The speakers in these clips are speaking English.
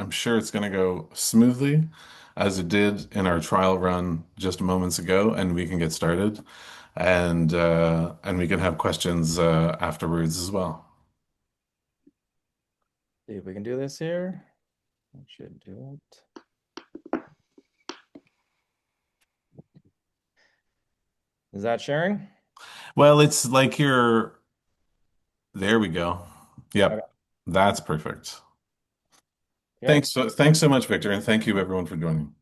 I'm sure it's going to go smoothly as it did in our trial run just moments ago, and we can get started and we can have questions afterwards as well. See if we can do this here. I should do it. Is that sharing? Well, it's like you're there we go. Okay. Yep. That's perfect. Okay. Thanks so much, Victor, and thank you everyone for joining.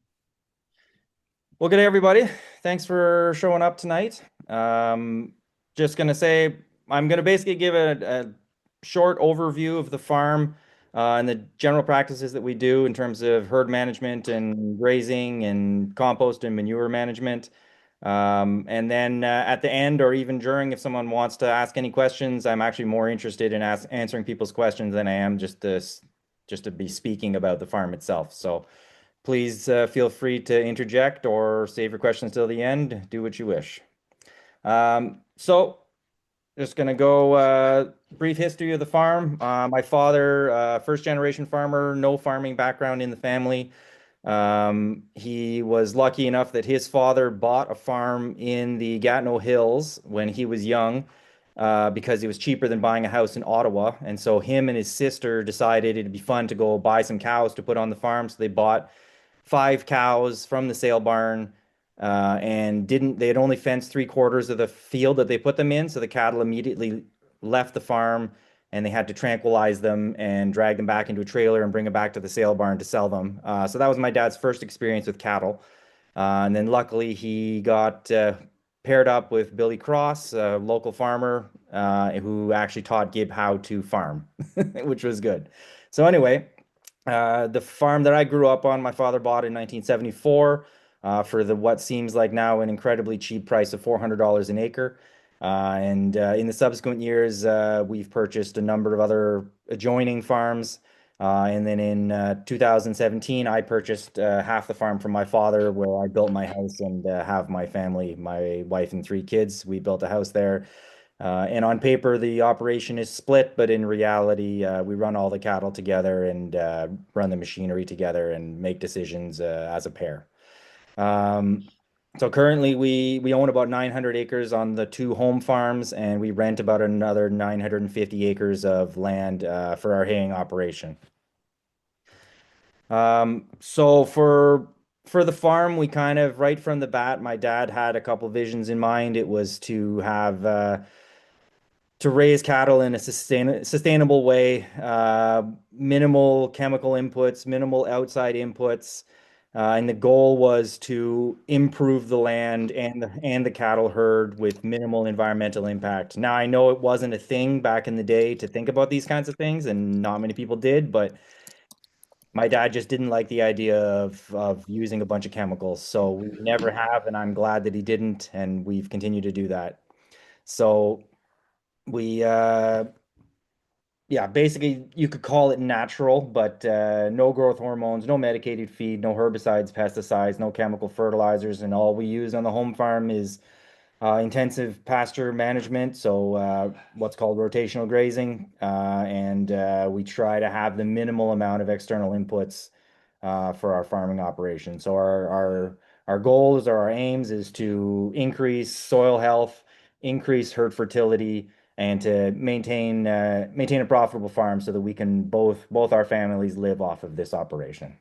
Well, good day, everybody. Thanks for showing up tonight. Just gonna say, I'm gonna basically give a short overview of the farm and the general practices that we do in terms of herd management and grazing and compost and manure management. And then at the end, or even during, if someone wants to ask any questions, I'm actually more interested in answering people's questions than I am just to be speaking about the farm itself. So. Please feel free to interject or save your questions till the end. Do what you wish. So, just going to go brief history of the farm. My father, first generation farmer, no farming background in the family. He was lucky enough that his father bought a farm in the Gatineau Hills when he was young because it was cheaper than buying a house in Ottawa. And so him and his sister decided it'd be fun to go buy some cows to put on the farm. So they bought 5 cows from the sale barn and didn't they had only fenced 3/4 of the field that they put them in, so the cattle immediately left the farm and they had to tranquilize them and drag them back into a trailer and bring them back to the sale barn to sell them. So that was my dad's first experience with cattle. And then luckily he got paired up with Billy Cross, a local farmer who actually taught Gib how to farm, which was good. So anyway, the farm that I grew up on, my father bought in 1974 for the what seems like now an incredibly cheap price of $400 an acre. And in the subsequent years, we've purchased a number of other adjoining farms. And then in 2017, I purchased half the farm from my father, where I built my house and have my family, my wife and 3 kids. We built a house there. And on paper, the operation is split, but in reality, we run all the cattle together and run the machinery together and make decisions as a pair. Um, so currently, we own about 900 acres on the 2 home farms, and we rent about another 950 acres of land for our haying operation. So for the farm, we kind of right from the bat, my dad had a couple visions in mind. It was to raise cattle in a sustainable way, minimal chemical inputs, minimal outside inputs, and the goal was to improve the land and the cattle herd with minimal environmental impact. Now I know it wasn't a thing back in the day to think about these kinds of things, and not many people did, but my dad just didn't like the idea of using a bunch of chemicals. So we never have, and I'm glad that he didn't, and we've continued to do that. So we yeah, basically you could call it natural, but no growth hormones, no medicated feed, no herbicides, pesticides, no chemical fertilizers, and all we use on the home farm is intensive pasture management, so what's called rotational grazing, and we try to have the minimal amount of external inputs for our farming operation. So our goals or our aims is to increase soil health, increase herd fertility, and to maintain a profitable farm so that we can both our families live off of this operation.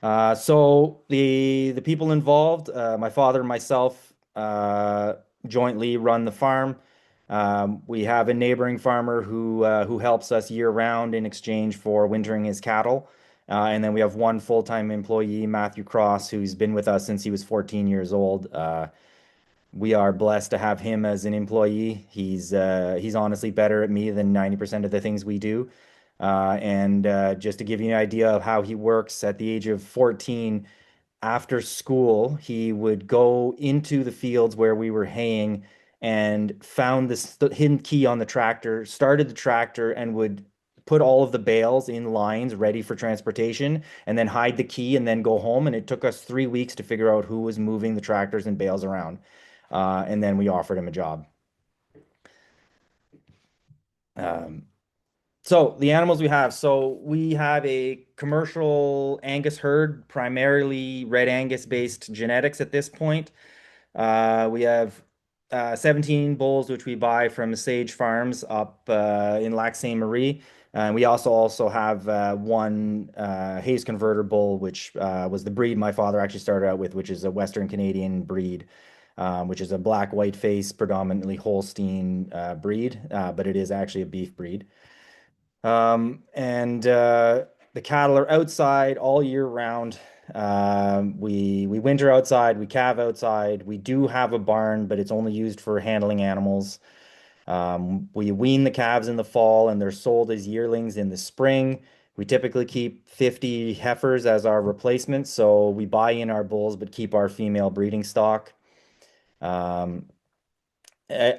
So the people involved, my father and myself, jointly run the farm. We have a neighboring farmer who helps us year round in exchange for wintering his cattle. And then we have one full-time employee, Matthew Cross, who's been with us since he was 14 years old. We are blessed to have him as an employee. He's honestly better at me than 90% of the things we do. And just to give you an idea of how he works, at the age of 14, after school, he would go into the fields where we were haying and found this hidden key on the tractor, started the tractor, and would put all of the bales in lines ready for transportation, and then hide the key and then go home. And it took us 3 weeks to figure out who was moving the tractors and bales around. And then we offered him a job. Um, So the animals we have. So we have a commercial Angus herd, primarily Red Angus based genetics at this point. We have 17 bulls, which we buy from Sage Farms up in Lac Ste. Marie. And we also have one Hayes converter bull, which was the breed my father actually started out with, which is a Western Canadian breed, which is a black white face, predominantly Holstein breed, but it is actually a beef breed. And the cattle are outside all year round. We winter outside, we calve outside. We do have a barn, but it's only used for handling animals. We wean the calves in the fall, and they're sold as yearlings in the spring. We typically keep 50 heifers as our replacement, so we buy in our bulls but keep our female breeding stock. Um,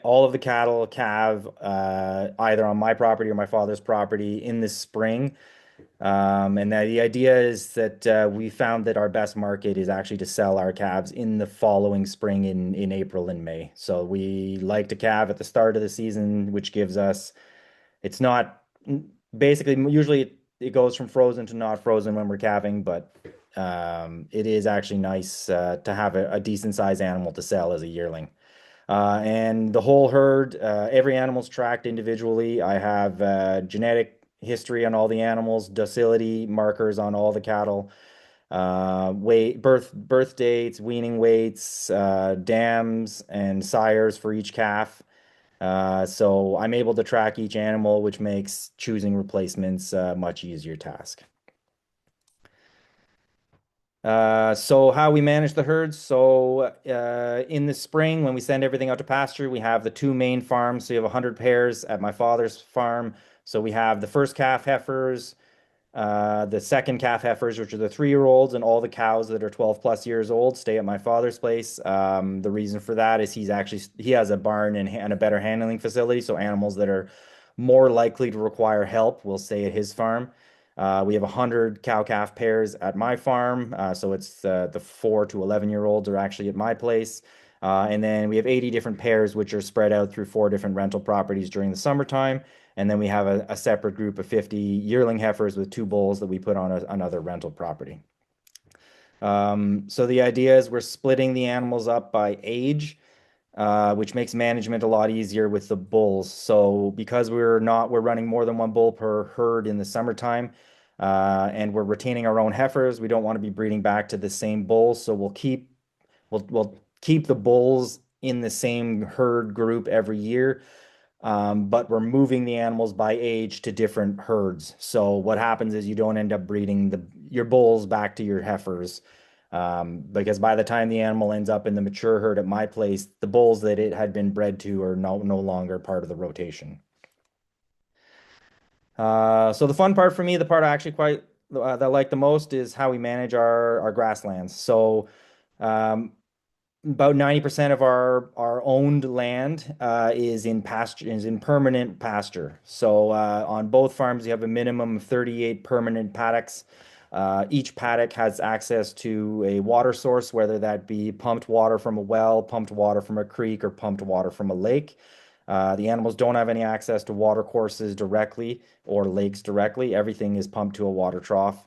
all of the cattle calve either on my property or my father's property in the spring. And the idea is that we found that our best market is actually to sell our calves in the following spring in April and May. So we like to calve at the start of the season, which gives us, it's not basically, usually it goes from frozen to not frozen when we're calving, but it is actually nice to have a decent size animal to sell as a yearling. And the whole herd, every animal's tracked individually. I have genetic history on all the animals, docility markers on all the cattle, weight, birth dates, weaning weights, dams and sires for each calf. So I'm able to track each animal, which makes choosing replacements a much easier task. So how we manage the herds. So in the spring, when we send everything out to pasture, we have the two main farms. So you have 100 pairs at my father's farm. So we have the first calf heifers, the second calf heifers, which are the 3-year-olds, and all the cows that are 12 plus years old stay at my father's place. The reason for that is he has a barn and a better handling facility. So animals that are more likely to require help will stay at his farm. We have 100 cow-calf pairs at my farm, so it's the 4 to 11-year-olds are actually at my place. And then we have 80 different pairs, which are spread out through 4 different rental properties during the summertime. And then we have a separate group of 50 yearling heifers with 2 bulls that we put on another rental property. So the idea is we're splitting the animals up by age, which makes management a lot easier with the bulls. So because we're running more than one bull per herd in the summertime, and we're retaining our own heifers, we don't want to be breeding back to the same bulls. So we'll keep the bulls in the same herd group every year. But we're moving the animals by age to different herds. So what happens is you don't end up breeding your bulls back to your heifers. Because by the time the animal ends up in the mature herd at my place, the bulls that it had been bred to are no longer part of the rotation. So the fun part for me, the part I actually quite that I like the most is how we manage our grasslands. So um, about 90% of our owned land is in permanent pasture. So on both farms, you have a minimum of 38 permanent paddocks. Each paddock has access to a water source, whether that be pumped water from a well, pumped water from a creek, or pumped water from a lake. The animals don't have any access to water courses directly or lakes directly. Everything is pumped to a water trough.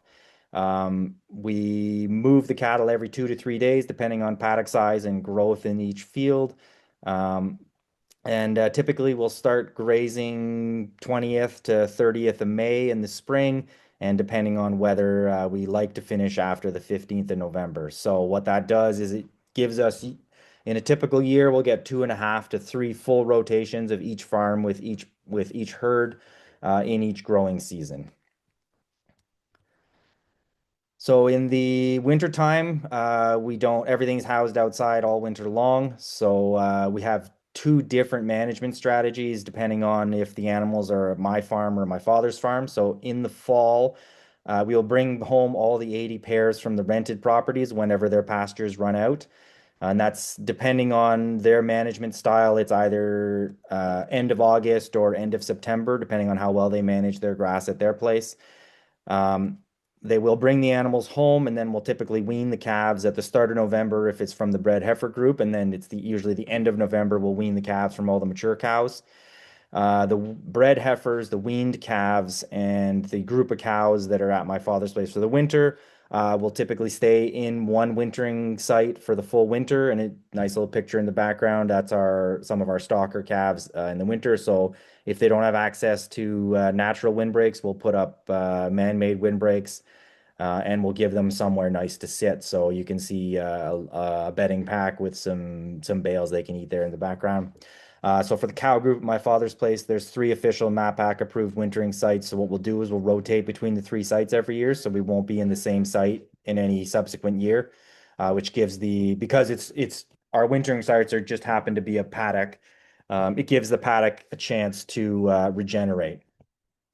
We move the cattle every 2 to 3 days, depending on paddock size and growth in each field. Um, and typically we'll start grazing 20th to 30th of May in the spring, and depending on whether we like to finish after the 15th of November. So what that does is it gives us, in a typical year, we'll get 2.5 to 3 full rotations of each farm with each herd in each growing season. So in the winter time, we don't, everything's housed outside all winter long. So we have 2 different management strategies depending on if the animals are at my farm or my father's farm. So in the fall, we'll bring home all the 80 pairs from the rented properties whenever their pastures run out. And that's depending on their management style. It's either end of August or end of September, depending on how well they manage their grass at their place. Um, they will bring the animals home, and then we'll typically wean the calves at the start of November if it's from the bred heifer group, and then it's usually the end of November we'll wean the calves from all the mature cows. The bred heifers, the weaned calves, and the group of cows that are at my father's place for the winter will typically stay in one wintering site for the full winter. And a nice little picture in the background. That's our some of our stalker calves in the winter. So if they don't have access to natural windbreaks, we'll put up man-made windbreaks and we'll give them somewhere nice to sit. So you can see a bedding pack with some bales they can eat there in the background. So for the cow group at my father's place, there's three official MAPAC approved wintering sites. So what we'll do is we'll rotate between the three sites every year, so we won't be in the same site in any subsequent year, which gives the because it's our wintering sites are just happen to be a paddock. It gives the paddock a chance to regenerate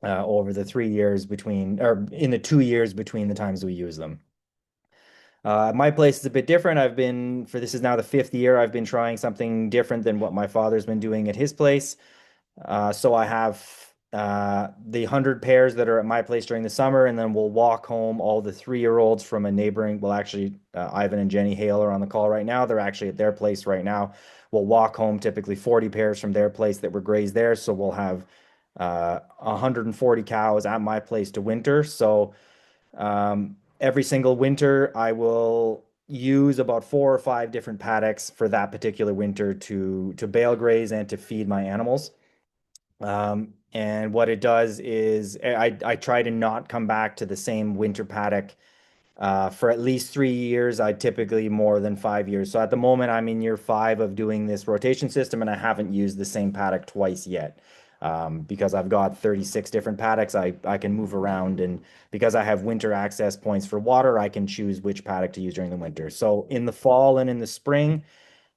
over the 3 years between, or in the 2 years between the times we use them. My place is a bit different. For this is now the fifth year, I've been trying something different than what my father's been doing at his place. So I have the 100 pairs that are at my place during the summer, and then we'll walk home all the 3-year-olds from a neighboring. Well, actually, Ivan and Jenny Hale are on the call right now. They're actually at their place right now. We'll walk home typically 40 pairs from their place that were grazed there. So we'll have 140 cows at my place to winter. So every single winter, I will use about 4 or 5 different paddocks for that particular winter to bale graze and to feed my animals. And what it does is I try to not come back to the same winter paddock for at least 3 years. I typically more than 5 years. So at the moment, I'm in year 5 of doing this rotation system, and I haven't used the same paddock twice yet. Because I've got 36 different paddocks, I can move around, and because I have winter access points for water, I can choose which paddock to use during the winter. So in the fall and in the spring,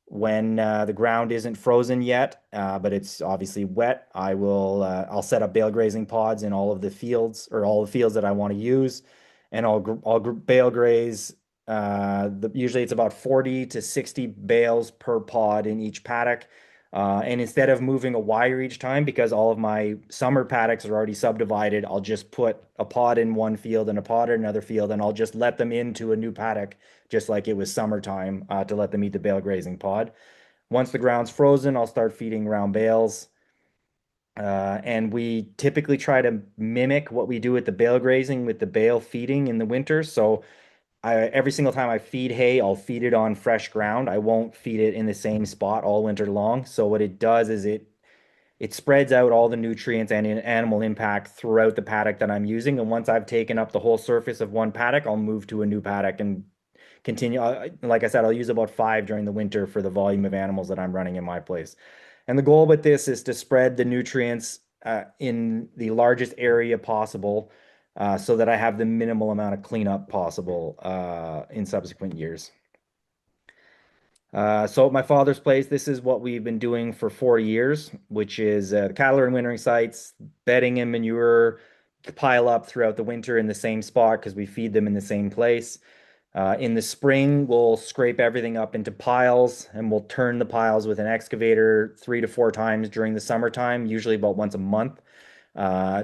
when the ground isn't frozen yet, but it's obviously wet, I'll set up bale grazing pods in all of the fields or all the fields that I want to use, and I'll bale graze. Usually it's about 40 to 60 bales per pod in each paddock. And instead of moving a wire each time, because all of my summer paddocks are already subdivided, I'll just put a pod in one field and a pod in another field, and I'll just let them into a new paddock, just like it was summertime, to let them eat the bale grazing pod. Once the ground's frozen, I'll start feeding round bales. And we typically try to mimic what we do with the bale grazing with the bale feeding in the winter. So every single time I feed hay, I'll feed it on fresh ground. I won't feed it in the same spot all winter long. So what it does is it spreads out all the nutrients and animal impact throughout the paddock that I'm using. And once I've taken up the whole surface of one paddock, I'll move to a new paddock and continue. Like I said, I'll use about 5 during the winter for the volume of animals that I'm running in my place. And the goal with this is to spread the nutrients in the largest area possible so that I have the minimal amount of cleanup possible in subsequent years. So at my father's place, this is what we've been doing for 4 years, which is the cattle are in wintering sites, bedding and manure pile up throughout the winter in the same spot because we feed them in the same place. In the spring, we'll scrape everything up into piles and we'll turn the piles with an excavator 3 to 4 times during the summertime, usually about once a month,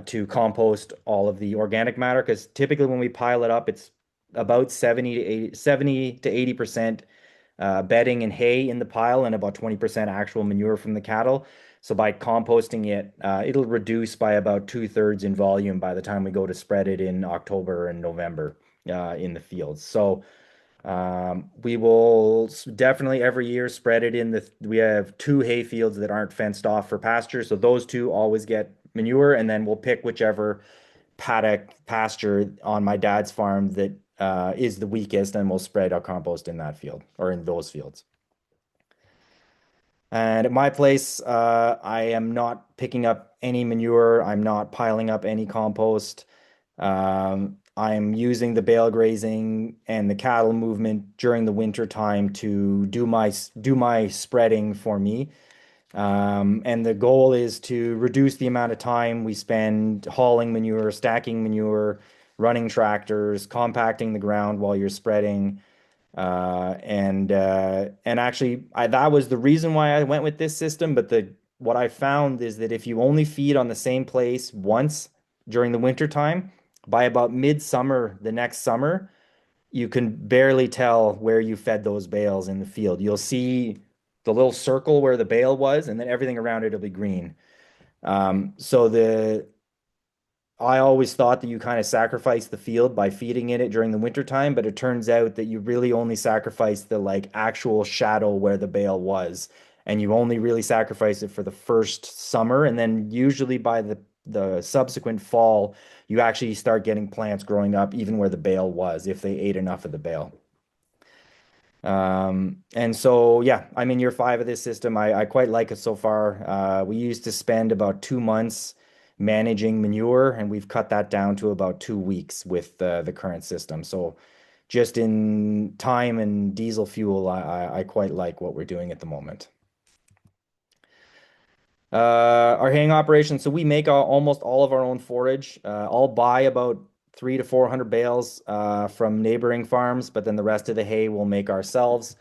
to compost all of the organic matter. Because typically when we pile it up, it's about 70 to 80% bedding and hay in the pile and about 20% actual manure from the cattle. So by composting it, it'll reduce by about 2/3 in volume by the time we go to spread it in October and November in the fields. So we will definitely every year spread it we have 2 hay fields that aren't fenced off for pasture. So those two always get manure, and then we'll pick whichever paddock pasture on my dad's farm that is the weakest, and we'll spread our compost in that field or in those fields. And at my place, I am not picking up any manure. I'm not piling up any compost. I'm using the bale grazing and the cattle movement during the winter time to do my spreading for me. And the goal is to reduce the amount of time we spend hauling manure, stacking manure, running tractors, compacting the ground while you're spreading. And actually, that was the reason why I went with this system. But the what I found is that if you only feed on the same place once during the winter time, by about midsummer the next summer, you can barely tell where you fed those bales in the field. You'll see the little circle where the bale was, and then everything around it will be green. So I always thought that you kind of sacrifice the field by feeding it during the winter time, but it turns out that you really only sacrifice the like actual shadow where the bale was, and you only really sacrifice it for the first summer, and then usually by the subsequent fall, you actually start getting plants growing up even where the bale was if they ate enough of the bale. And so, yeah, I'm in year five of this system. I quite like it so far. We used to spend about 2 months managing manure, and we've cut that down to about 2 weeks with the current system. So, just in time and diesel fuel, I quite like what we're doing at the moment. Our haying operation, so we make almost all of our own forage. I'll buy about 300 to 400 bales from neighboring farms, but then the rest of the hay we'll make ourselves.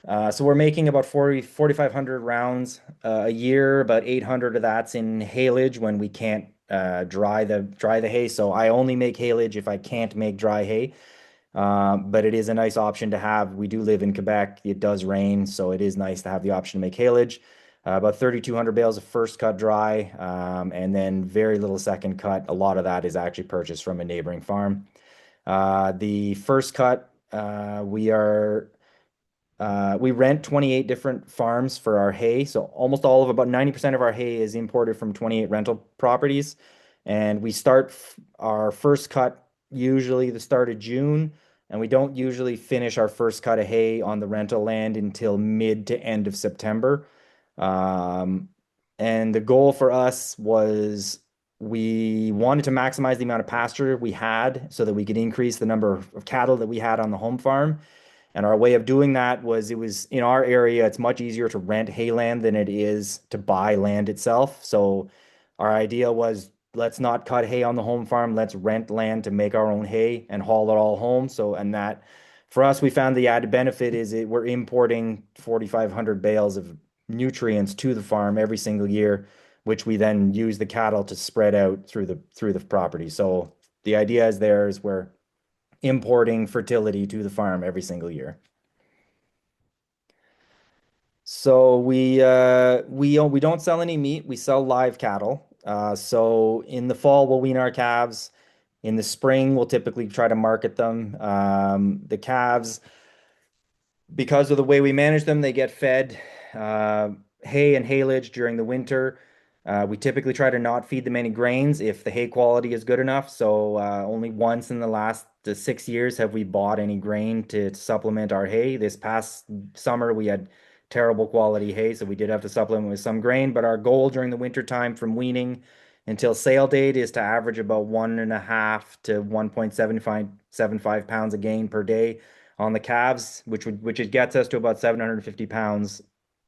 So we're making about 4,500 rounds a year. About 800 of that's in haylage when we can't dry the hay. So I only make haylage if I can't make dry hay. But it is a nice option to have. We do live in Quebec. It does rain, so it is nice to have the option to make haylage. About 3,200 bales of first cut dry, and then very little second cut. A lot of that is actually purchased from a neighboring farm. The first cut, we rent 28 different farms for our hay. So almost all of about 90% of our hay is imported from 28 rental properties. And we start our first cut usually the start of June. And we don't usually finish our first cut of hay on the rental land until mid to end of September. Um, and the goal for us was we wanted to maximize the amount of pasture we had so that we could increase the number of cattle that we had on the home farm. And our way of doing that was it was in our area, it's much easier to rent hayland than it is to buy land itself. So our idea was let's not cut hay on the home farm, let's rent land to make our own hay and haul it all home. So, and that for us, we found the added benefit is we're importing 4,500 bales of nutrients to the farm every single year, which we then use the cattle to spread out through the property. So the idea is there is we're importing fertility to the farm every single year. So we don't sell any meat. We sell live cattle. So in the fall we'll wean our calves. In the spring we'll typically try to market them. The calves, because of the way we manage them, they get fed uh, hay and haylage during the winter. We typically try to not feed them any grains if the hay quality is good enough. So only once in the last 6 years have we bought any grain to supplement our hay. This past summer we had terrible quality hay, so we did have to supplement with some grain. But our goal during the winter time from weaning until sale date is to average about 1.5 to 1.75 pounds of gain per day on the calves, which it gets us to about 750 pounds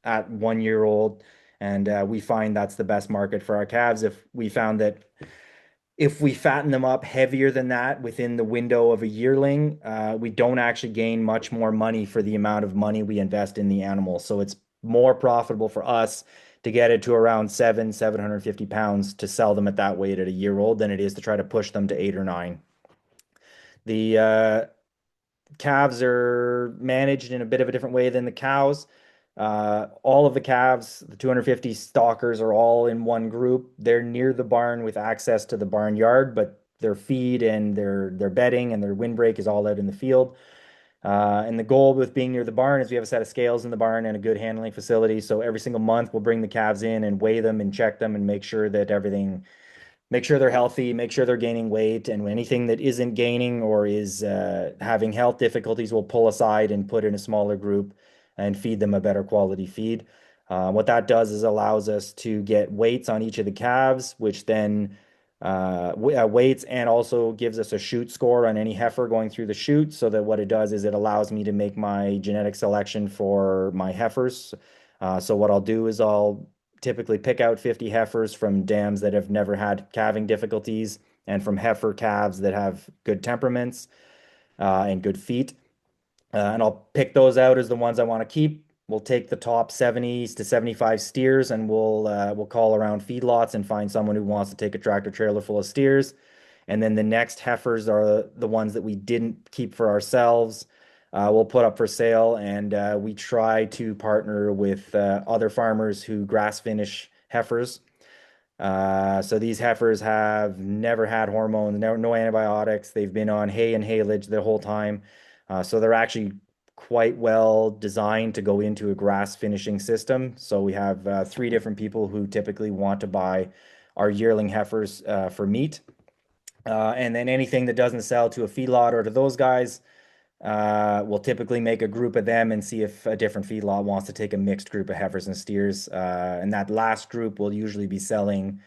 at 1 year old. And we find that's the best market for our calves. If we found that if we fatten them up heavier than that within the window of a yearling, we don't actually gain much more money for the amount of money we invest in the animal. So it's more profitable for us to get it to around 750 pounds to sell them at that weight at a year old than it is to try to push them to 8 or 9. The calves are managed in a bit of a different way than the cows. All of the calves, the 250 stalkers, are all in one group. They're near the barn with access to the barnyard, but their feed and their bedding and their windbreak is all out in the field. And the goal with being near the barn is we have a set of scales in the barn and a good handling facility. So every single month we'll bring the calves in and weigh them and check them and make sure they're healthy, make sure they're gaining weight, and anything that isn't gaining or is having health difficulties, we'll pull aside and put in a smaller group and feed them a better quality feed. What that does is allows us to get weights on each of the calves, which then weights and also gives us a chute score on any heifer going through the chute. So that what it does is it allows me to make my genetic selection for my heifers. So what I'll do is I'll typically pick out 50 heifers from dams that have never had calving difficulties and from heifer calves that have good temperaments and good feet. And I'll pick those out as the ones I want to keep. We'll take the top 70s to 75 steers and we'll call around feedlots and find someone who wants to take a tractor trailer full of steers. And then the next heifers are the ones that we didn't keep for ourselves. We'll put up for sale, and we try to partner with other farmers who grass finish heifers. So these heifers have never had hormones, no antibiotics. They've been on hay and haylage the whole time. So they're actually quite well designed to go into a grass finishing system. So we have three different people who typically want to buy our yearling heifers for meat. And then anything that doesn't sell to a feedlot or to those guys, we'll typically make a group of them and see if a different feedlot wants to take a mixed group of heifers and steers. And that last group will usually be selling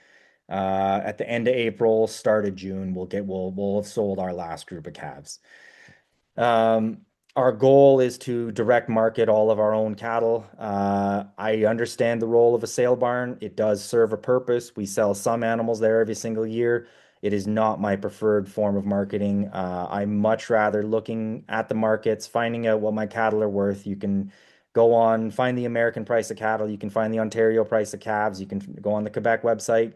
at the end of April, start of June. We'll have sold our last group of calves. Um, our goal is to direct market all of our own cattle. I understand the role of a sale barn. It does serve a purpose. We sell some animals there every single year. It is not my preferred form of marketing. I'm much rather looking at the markets, finding out what my cattle are worth. You can go on, find the American price of cattle. You can find the Ontario price of calves. You can go on the Quebec website,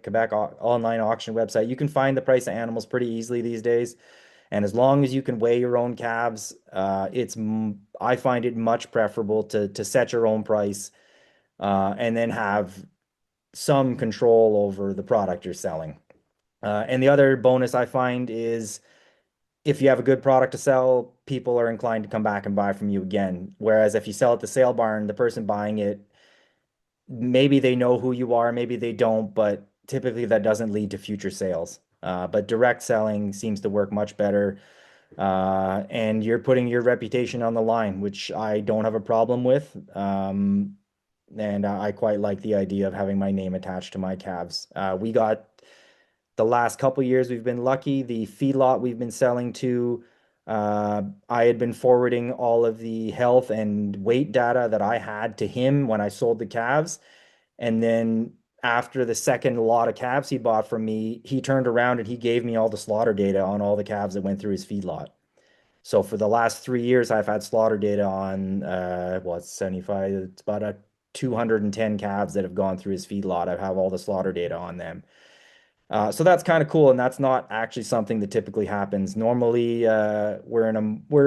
online auction website. You can find the price of animals pretty easily these days. And as long as you can weigh your own calves, I find it much preferable to set your own price and then have some control over the product you're selling. And the other bonus I find is if you have a good product to sell, people are inclined to come back and buy from you again. Whereas if you sell at the sale barn, the person buying it, maybe they know who you are, maybe they don't, but typically that doesn't lead to future sales. But direct selling seems to work much better. And you're putting your reputation on the line, which I don't have a problem with. And I quite like the idea of having my name attached to my calves. We got the last couple years, we've been lucky. The feedlot we've been selling to, I had been forwarding all of the health and weight data that I had to him when I sold the calves. And then after the second lot of calves he bought from me, he turned around and he gave me all the slaughter data on all the calves that went through his feedlot. So for the last 3 years, I've had slaughter data on it's 75. It's about 210 calves that have gone through his feedlot. I have all the slaughter data on them. So that's kind of cool, and that's not actually something that typically happens. Normally, we're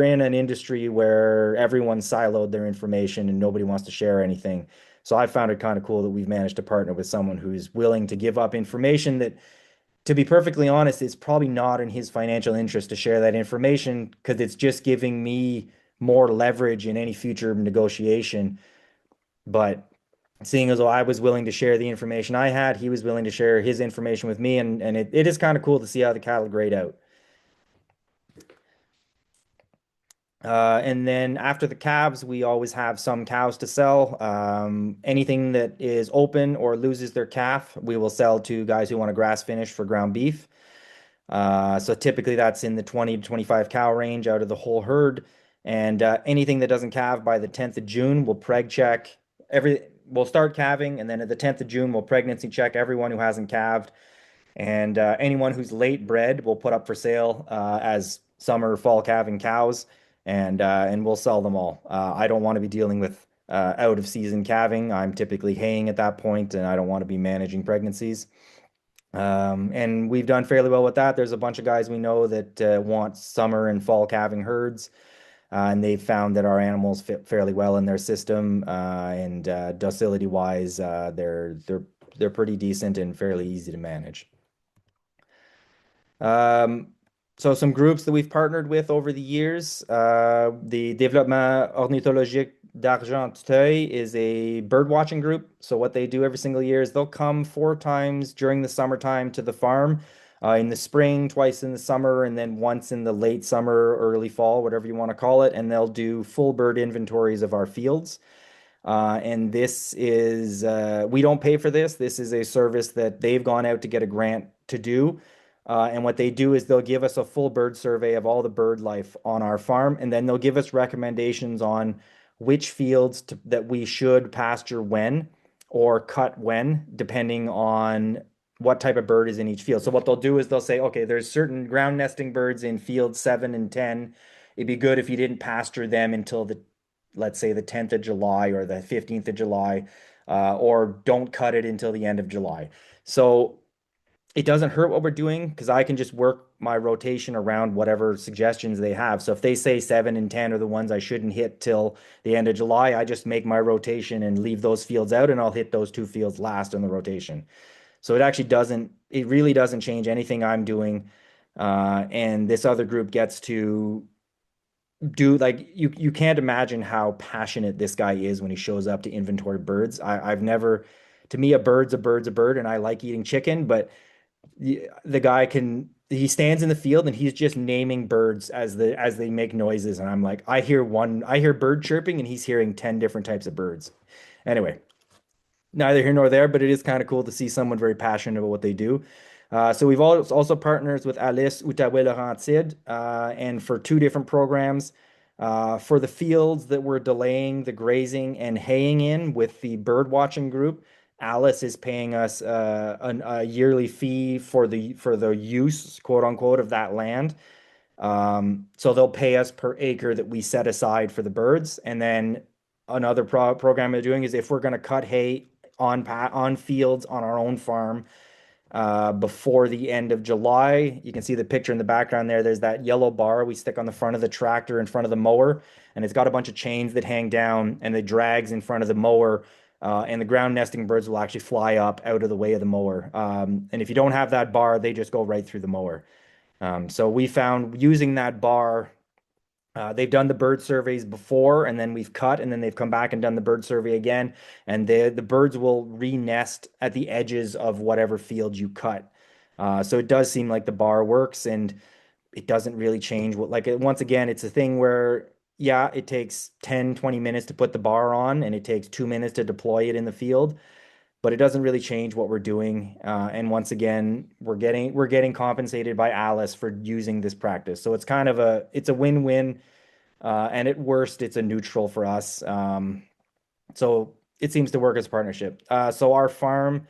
in an industry where everyone's siloed their information and nobody wants to share anything. So I found it kind of cool that we've managed to partner with someone who's willing to give up information that, to be perfectly honest, it's probably not in his financial interest to share that information because it's just giving me more leverage in any future negotiation. But seeing as though I was willing to share the information I had, he was willing to share his information with me, and it is kind of cool to see how the cattle grade out. And then after the calves, we always have some cows to sell. Anything that is open or loses their calf, we will sell to guys who want a grass finish for ground beef. So typically that's in the 20 to 25 cow range out of the whole herd. And anything that doesn't calve by the 10th of June, we'll preg check we'll start calving. And then at the 10th of June, we'll pregnancy check everyone who hasn't calved. And anyone who's late bred, we'll put up for sale as summer, fall calving cows. And we'll sell them all. I don't want to be dealing with out of season calving. I'm typically haying at that point, and I don't want to be managing pregnancies. And we've done fairly well with that. There's a bunch of guys we know that want summer and fall calving herds, and they've found that our animals fit fairly well in their system. And docility wise, they're pretty decent and fairly easy to manage. Um, so some groups that we've partnered with over the years, the Développement Ornithologique d'Argenteuil is a bird watching group. So what they do every single year is they'll come 4 times during the summertime to the farm, in the spring, twice in the summer, and then once in the late summer, early fall, whatever you want to call it. And they'll do full bird inventories of our fields. And this is, we don't pay for this. This is a service that they've gone out to get a grant to do. And what they do is they'll give us a full bird survey of all the bird life on our farm, and then they'll give us recommendations on which that we should pasture when or cut when, depending on what type of bird is in each field. So what they'll do is they'll say, okay, there's certain ground nesting birds in field 7 and 10. It'd be good if you didn't pasture them until let's say the 10th of July or the 15th of July, or don't cut it until the end of July. So it doesn't hurt what we're doing because I can just work my rotation around whatever suggestions they have. So if they say 7 and 10 are the ones I shouldn't hit till the end of July, I just make my rotation and leave those fields out, and I'll hit those 2 fields last in the rotation. So it actually doesn't, it really doesn't change anything I'm doing. And this other group gets to do like you can't imagine how passionate this guy is when he shows up to inventory birds. I've never, to me, a bird, and I like eating chicken, but the guy can he stands in the field and he's just naming birds as they make noises, and I'm like, I hear bird chirping and he's hearing 10 different types of birds. Anyway, neither here nor there, but it is kind of cool to see someone very passionate about what they do. So we've also partners with Alice Outaouais-Laurentide, and for two different programs. For the fields that we're delaying the grazing and haying in with the bird watching group, Alice is paying us a yearly fee for the use, quote unquote, of that land. So they'll pay us per acre that we set aside for the birds. And then another program they're doing is if we're going to cut hay on fields on our own farm before the end of July. You can see the picture in the background there. There's that yellow bar we stick on the front of the tractor in front of the mower, and it's got a bunch of chains that hang down and the drags in front of the mower. And the ground nesting birds will actually fly up out of the way of the mower. And if you don't have that bar, they just go right through the mower. So we found using that bar, they've done the bird surveys before, and then we've cut, and then they've come back and done the bird survey again, and the birds will re-nest at the edges of whatever field you cut. So it does seem like the bar works, and it doesn't really change what, like, once again, it's a thing where, yeah, it takes 10, 20 minutes to put the bar on, and it takes 2 minutes to deploy it in the field, but it doesn't really change what we're doing. And once again, we're getting compensated by Alice for using this practice. So it's a win-win, and at worst, it's a neutral for us. So it seems to work as a partnership. So our farm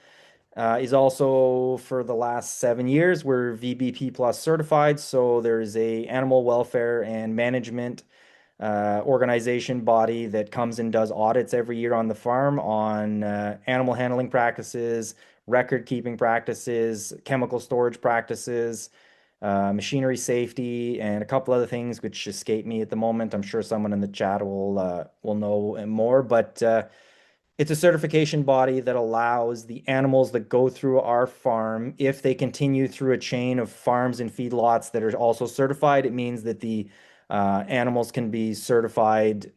is also, for the last 7 years, we're VBP plus certified. So there's a animal welfare and management organization body that comes and does audits every year on the farm on animal handling practices, record keeping practices, chemical storage practices, machinery safety, and a couple other things which escape me at the moment. I'm sure someone in the chat will know more, but it's a certification body that allows the animals that go through our farm, if they continue through a chain of farms and feedlots that are also certified, it means that the animals can be certified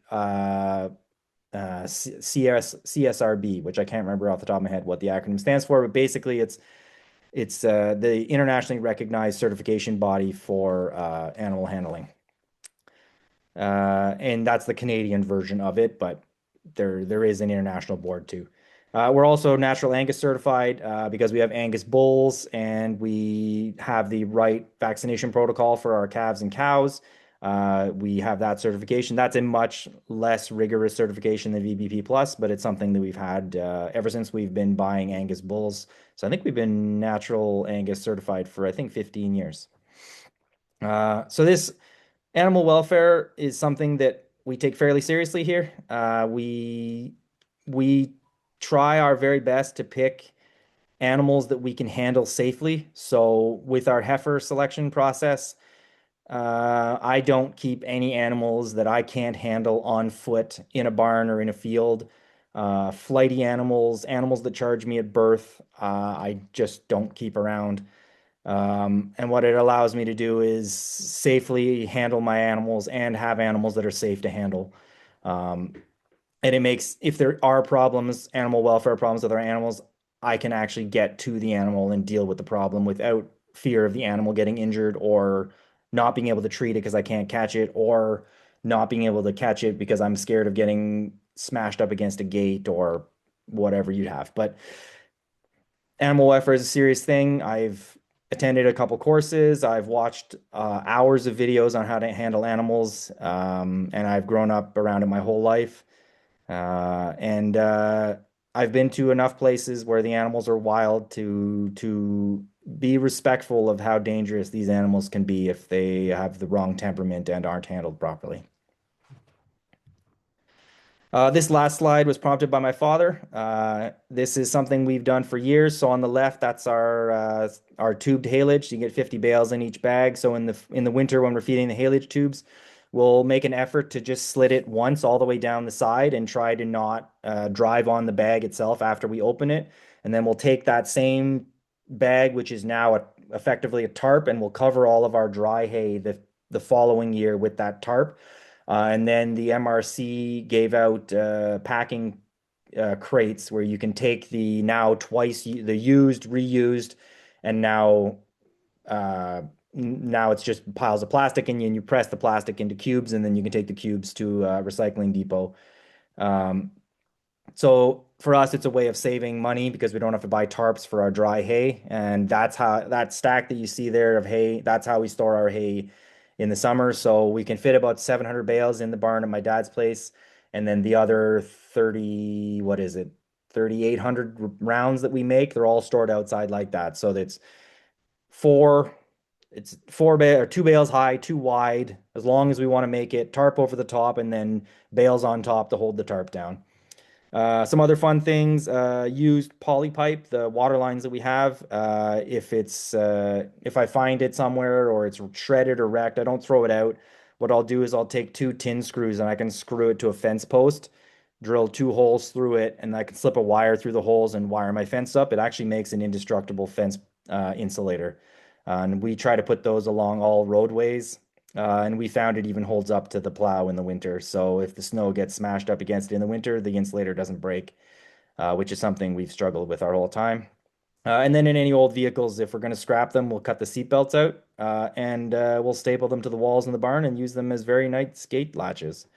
CSRB, which I can't remember off the top of my head what the acronym stands for, but basically it's the internationally recognized certification body for animal handling. And that's the Canadian version of it, but there is an international board too. We're also natural Angus certified because we have Angus bulls and we have the right vaccination protocol for our calves and cows. We have that certification. That's a much less rigorous certification than VBP plus, but it's something that we've had ever since we've been buying Angus bulls. So I think we've been natural Angus certified for, I think, 15 years. So this animal welfare is something that we take fairly seriously here. We try our very best to pick animals that we can handle safely. So with our heifer selection process, I don't keep any animals that I can't handle on foot in a barn or in a field. Flighty animals, animals that charge me at birth, I just don't keep around. And what it allows me to do is safely handle my animals and have animals that are safe to handle. Um, and it makes, if there are problems, animal welfare problems with our animals, I can actually get to the animal and deal with the problem without fear of the animal getting injured or not being able to treat it because I can't catch it, or not being able to catch it because I'm scared of getting smashed up against a gate or whatever you'd have. But animal welfare is a serious thing. I've attended a couple courses. I've watched hours of videos on how to handle animals, and I've grown up around it my whole life. And I've been to enough places where the animals are wild to be respectful of how dangerous these animals can be if they have the wrong temperament and aren't handled properly. This last slide was prompted by my father. This is something we've done for years. So on the left, that's our tubed haylage. You get 50 bales in each bag. So in the winter when we're feeding the haylage tubes, we'll make an effort to just slit it once all the way down the side and try to not drive on the bag itself after we open it. And then we'll take that same bag, which is now effectively a tarp, and we'll cover all of our dry hay the following year with that tarp. And then the MRC gave out packing crates where you can take the now the used, reused, and uh, now it's just piles of plastic, and you press the plastic into cubes, and then you can take the cubes to a recycling depot. Um, so for us, it's a way of saving money because we don't have to buy tarps for our dry hay. And that's how that stack that you see there of hay, that's how we store our hay in the summer. So we can fit about 700 bales in the barn at my dad's place. And then the other 30, what is it? 3,800 rounds that we make, they're all stored outside like that. So that's four, it's four bale or two bales high, two wide, as long as we want to make it, tarp over the top, and then bales on top to hold the tarp down. Some other fun things, used poly pipe, the water lines that we have. If I find it somewhere or it's shredded or wrecked, I don't throw it out. What I'll do is I'll take two tin screws and I can screw it to a fence post, drill two holes through it, and I can slip a wire through the holes and wire my fence up. It actually makes an indestructible fence insulator. And we try to put those along all roadways. And we found it even holds up to the plow in the winter. So if the snow gets smashed up against it in the winter, the insulator doesn't break, which is something we've struggled with our whole time. And then in any old vehicles, if we're going to scrap them, we'll cut the seat belts out and we'll staple them to the walls in the barn and use them as very nice gate latches.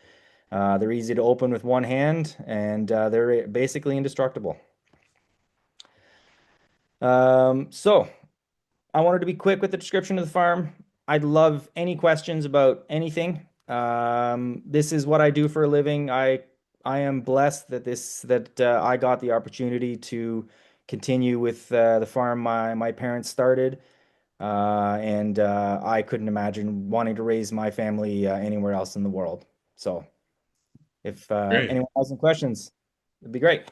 They're easy to open with one hand and they're basically indestructible. So I wanted to be quick with the description of the farm. I'd love any questions about anything. This is what I do for a living. I am blessed that I got the opportunity to continue with the farm my parents started, and I couldn't imagine wanting to raise my family anywhere else in the world. So, if Great. anyone has some questions, it'd be great.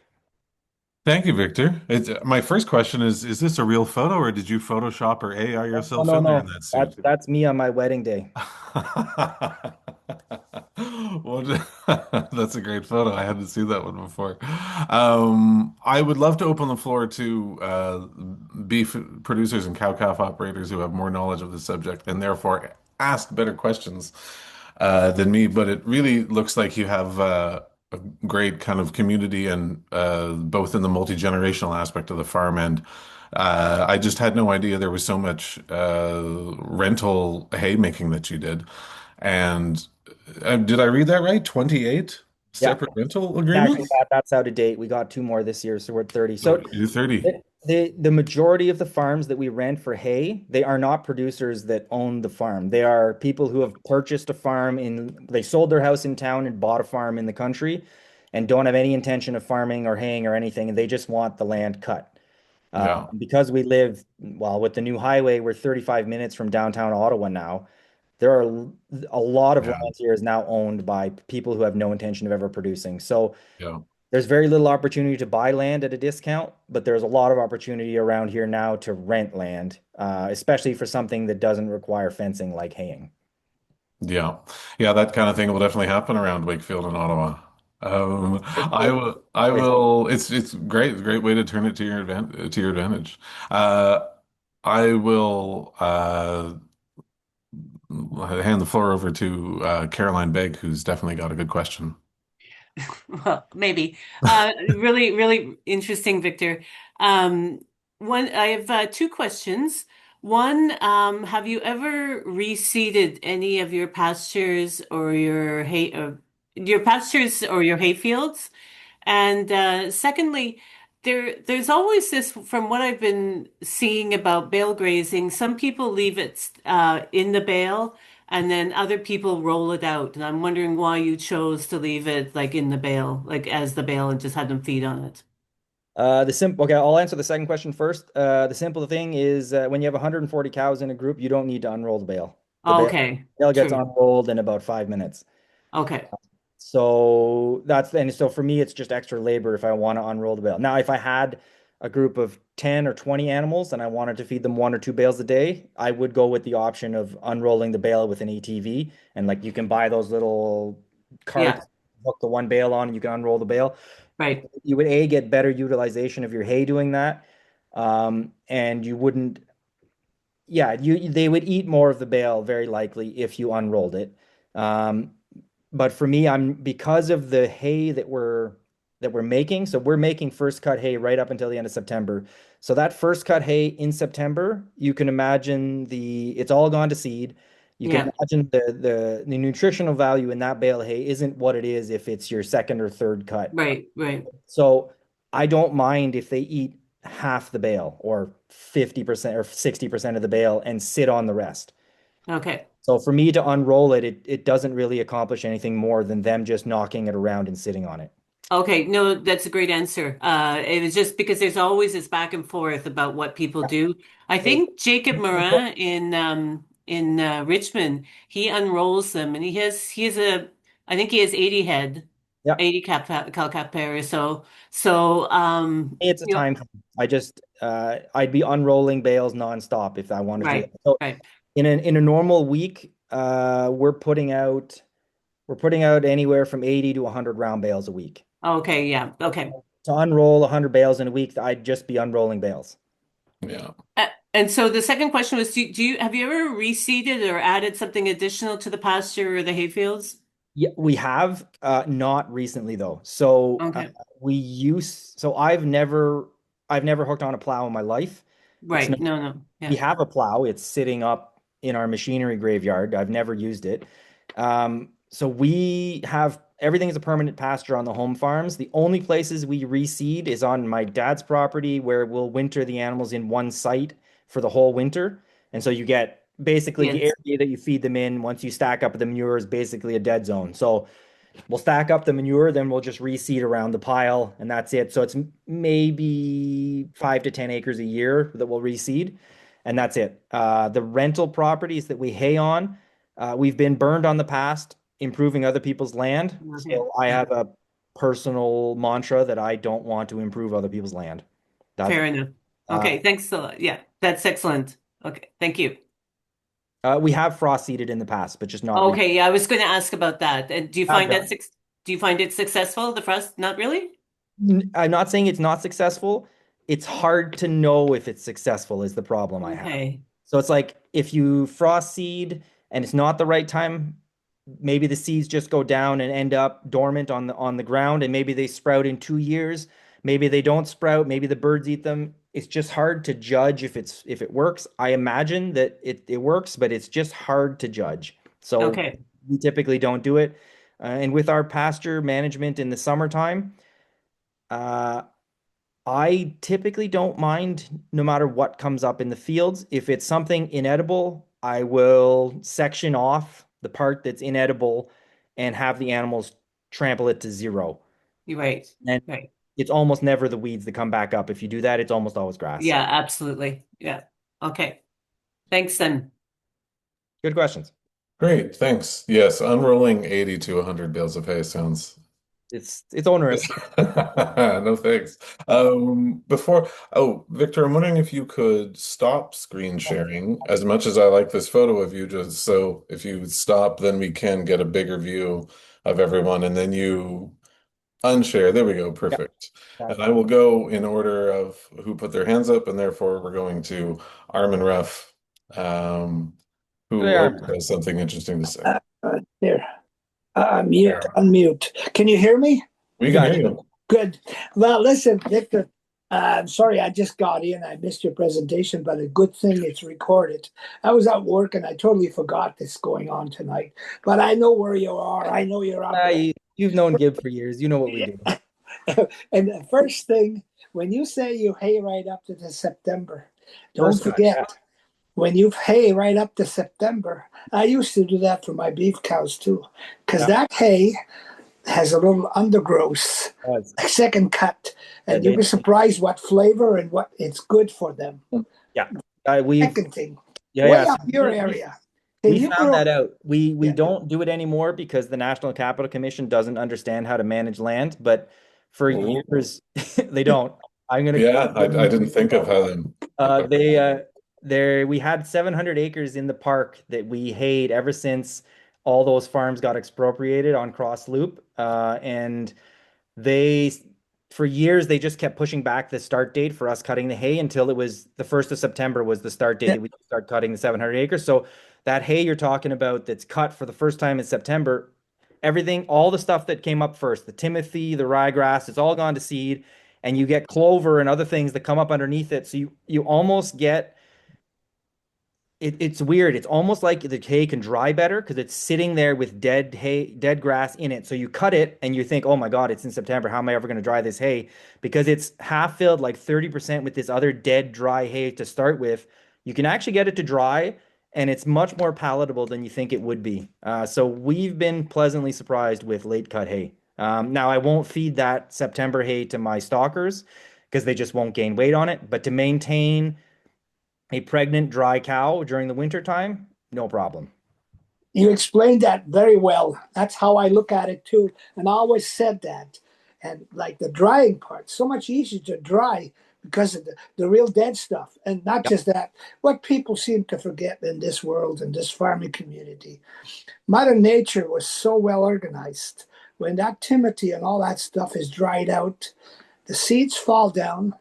Thank you, Victor. My first question is this a real photo or did you Photoshop or AI No, yourself no, in there in no. that That's suit? that's me on my wedding day. What, that's a great photo. I hadn't seen that one before. I would love to open the floor to beef producers and cow-calf operators who have more knowledge of the subject and therefore ask better questions than me. But it really looks like you have a great kind of community and both in the multi-generational aspect of the farm and I just had no idea there was so much rental haymaking that you did. And did I read that right? 28 Yeah. separate rental Actually, agreements? that's out of date. We got two more this year, so we're at 30. Oh, So you're 30. the majority of the farms that we rent for hay, they are not producers that own the farm. They are people who have purchased a farm they sold their house in town and bought a farm in the country and don't have any intention of farming or haying or anything, and they just want the land cut. Yeah, Because we live, well, with the new highway, we're 35 minutes from downtown Ottawa now. There are a lot of yeah, land here is now owned by people who have no intention of ever producing. So yeah. there's very little opportunity to buy land at a discount, but there's a lot of opportunity around here now to rent land, especially for something that doesn't require fencing like haying. Yeah. Yeah, that kind of thing will definitely happen around Wakefield and Ottawa. I will, it's great way to turn it to your advantage. Uh, I will, hand the floor over to, Caroline Begg, who's definitely got a good question. Well, maybe. Really, really interesting, Victor. Um, I have two questions. One, have you ever reseeded any of your pastures or your hay fields? And secondly, there's always this, from what I've been seeing about bale grazing, some people leave it in the bale and then other people roll it out. And I'm wondering why you chose to leave it like in the bale, like as the bale and just had them feed on it. Okay, I'll answer the second question first. The simple thing is when you have 140 cows in a group, you don't need to unroll the bale. Okay, Bale gets true. unrolled in about 5 minutes. Okay. So for me, it's just extra labor if I want to unroll the bale. Now, if I had a group of 10 or 20 animals and I wanted to feed them one or two bales a day, I would go with the option of unrolling the bale with an ATV. And like you can buy those little carts, Yeah. hook the one bale on, and you can unroll the bale. Right. You would get better utilization of your hay doing that. And you wouldn't, yeah, they would eat more of the bale very likely if you unrolled it. Um, but for me, I'm because of the hay that we're making. So we're making first cut hay right up until the end of September. So that first cut hay in September, you can imagine it's all gone to seed. You can Yeah. imagine the nutritional value in that bale hay isn't what it is if it's your second or third cut. Right. Right. So I don't mind if they eat half the bale or 50% or 60% of the bale and sit on the rest. Okay. So for me to unroll it, it doesn't really accomplish anything more than them just knocking it around and sitting on it. Okay, no, that's a great answer. It was just because there's always this back and forth about what people do. I think Jacob Morin in Richmond, he unrolls them, and he has a I think he has 80 head, Yeah, 80 cow capybaras. So it's a you know, time thing. I'd be unrolling bales nonstop if I wanted to do that. right, So right. in a normal week, we're putting out anywhere from 80 to 100 round bales a week. Okay, yeah, okay. To unroll 100 bales in a week, I'd just be unrolling bales. Yeah. And so the second question was, do you have you ever reseeded or added something additional to the pasture or the hayfields? Yeah, we have not recently though. So Okay, I've never hooked on a plow in my life. It's right. not, No, no, we yeah. have a plow. It's sitting up in our machinery graveyard. I've never used it. So we have everything is a permanent pasture on the home farms. The only places we reseed is on my dad's property where we'll winter the animals in one site for the whole winter. And so you get basically the Yes. area that you feed them in once you stack up the manure is basically a dead zone. So we'll stack up the manure, then we'll just reseed around the pile, and that's it. So it's maybe 5 to 10 acres a year that we'll reseed, and that's it. The rental properties that we hay on, we've been burned on the past, improving other people's land. Okay. So I have a personal mantra that I don't want to improve other people's land. That Fair enough. uh, Okay, thanks a lot. Yeah, that's excellent. Okay, thank you. we have frost seeded in the past, but just not recently. Okay, yeah, I was going to ask about that. And Have done. do you find it successful, the frost? Not really? I'm not saying it's not successful. It's hard to know if it's successful is the problem I have. Okay. So it's like if you frost seed and it's not the right time, maybe the seeds just go down and end up dormant on the ground, and maybe they sprout in 2 years. Maybe they don't sprout. Maybe the birds eat them. It's just hard to judge if it works. I imagine that it works, but it's just hard to judge. So Okay. we typically don't do it. And with our pasture management in the summertime, uh, I typically don't mind no matter what comes up in the fields. If it's something inedible, I will section off the part that's inedible and have the animals trample it to zero. You're right. And Right. it's almost never the weeds that come back up. If you do that, it's almost always grass. Yeah, absolutely. Yeah. Okay. Thanks then. Good questions. Great, thanks. Yes, unrolling 80 to 100 bales of hay sounds. It's onerous. No thanks. Victor, I'm wondering if you could stop screen sharing as much as I like this photo of you, just so if you stop, then we can get a bigger view of everyone, and then you unshare. There we go. Yeah, Perfect. got And it. I will go in order of who put their hands up, and therefore we're going to Armin Ruff, There who they always are. has something interesting to say. There. Mute, There. unmute. Can you hear me? We We can got hear you. you. Good. Well, listen, Victor, I'm sorry I just got in. I missed your presentation, but a good thing it's recorded. I was at work and I totally forgot this going on tonight. But I know where you are. I know you're up there. You've known Gib for years. You know what we do. And the first thing, when you say you hay right up to the September, don't First cut. forget, when you hay right up to September, I used to do that for my beef cows too, because Yeah. that hay has a little undergrowth, That's- a second cut, and Yeah, you'll be surprised what flavor and what it's good for them. yeah. We've Second thing, yeah, way yeah. up your area, can We you found grow? that out. We Yeah. don't do it anymore because the National Capital Commission doesn't understand how to manage land, but for Oh, years they don't. I'm gonna yeah, I didn't think of how them. we had 700 acres in the park that we hayed ever since all those farms got expropriated on Cross Loop. And they for years they just kept pushing back the start date for us cutting the hay until it was the 1st of September was the start date Yeah. that we could start cutting the 700 acres. So that hay you're talking about that's cut for the first time in September, everything, all the stuff that came up first, the timothy, the ryegrass, it's all gone to seed, and you get clover and other things that come up underneath it. So you almost get it's weird. It's almost like the hay can dry better because it's sitting there with dead hay, dead grass in it. So you cut it and you think, oh my God, it's in September. How am I ever going to dry this hay? Because it's half filled like 30% with this other dead dry hay to start with. You can actually get it to dry and it's much more palatable than you think it would be. So we've been pleasantly surprised with late cut hay. Now I won't feed that September hay to my stockers because they just won't gain weight on it. But to maintain a pregnant dry cow during the winter time, no problem. You explained that very well. That's how I look at it too. And I always said that. And like the drying part, so much easier to dry because of the real dead stuff. And not Yep. just that, what people seem to forget in this world, in this farming community, Mother Nature was so well organized. When that timothy and all that stuff is dried out, the seeds fall down,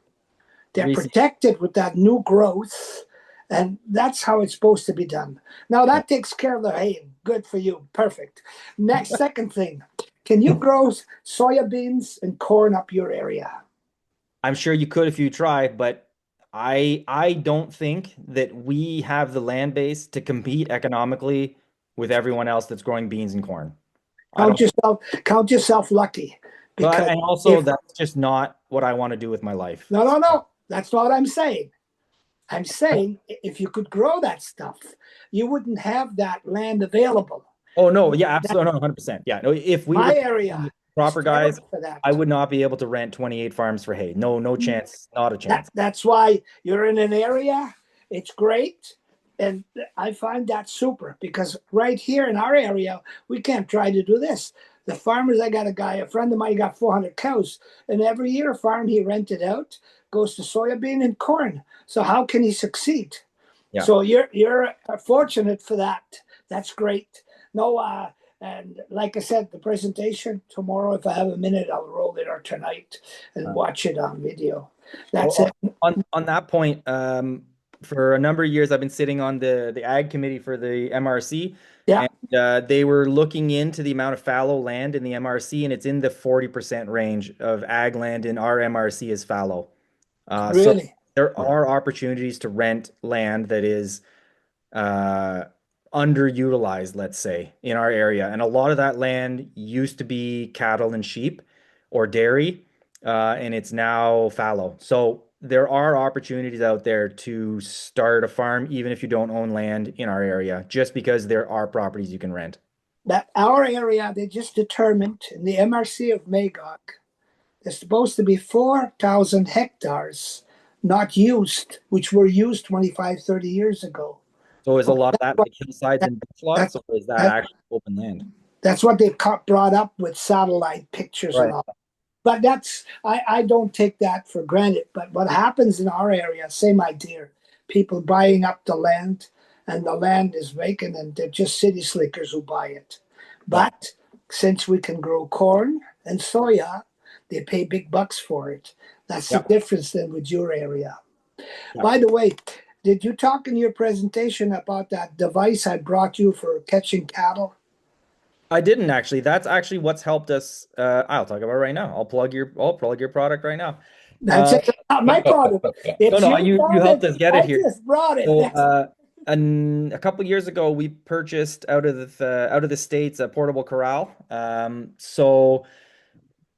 they're Reseed. protected with that new growth, and that's how it's supposed to be done. Now Yeah. that takes care of the hay. Good for you. Perfect. Next, second thing, can you grow soya beans and corn up your area? I'm sure you could if you try, but I don't think that we have the land base to compete economically with everyone else that's growing beans and corn. I Count don't. yourself, count yourself lucky, But because and also if that's just not what I want to do with my life. no, no, no, that's not what I'm saying. I'm saying if you could grow that stuff, you wouldn't have that land available. Oh no, yeah, That absolutely, no, 100%. Yeah, no, if we were my area is proper guys, terrible for that. I would not be able to rent 28 farms for hay. No, no chance, not a chance. That's why you're in an area. It's great, and I find that super because right here in our area, we can't try to do this. The farmers, I got a friend of mine got 400 cows, and every year a farm he rented out goes to soybean and corn. So how can he succeed? Yeah. So you're fortunate for that. That's great. No, and like I said, the presentation tomorrow, if I have a minute, I'll roll it or tonight and watch it on video. That's Well, it. on that point, for a number of years, I've been sitting on the ag committee for the MRC, Yeah, and they were looking into the amount of fallow land in the MRC, and it's in the 40% range of ag land in our MRC is fallow. So really. there are opportunities to rent land that is uh, underutilized, let's say, in our area. And a lot of that land used to be cattle and sheep or dairy, and it's now fallow. So there are opportunities out there to start a farm, even if you don't own land in our area, just because there are properties you can rent. That our area, they just determined in the MRC of Magog, there's supposed to be 4,000 hectares not used, which were used 25, 30 years ago. So is a Okay, lot of that like hillsides that, and beach lots, that, or is that that, actually open land? that's what they brought up with satellite pictures and Right. all. But I don't take that for granted. But what happens in our area, same idea. People buying up the land and the land is vacant and they're just city slickers who buy it. Yeah. But since we can grow corn and soya, they pay big bucks for it. That's the Yeah. difference then with your area. Yeah. By the way, did you talk in your presentation about that device I brought you for catching cattle? I didn't actually. That's actually what's helped us. I'll talk about it right now. I'll plug your product right now. That's Uh, it. Not my product. no, It's no, your you helped product. us get it I here. just brought it. So, a couple years ago, we purchased out of the States a portable corral. So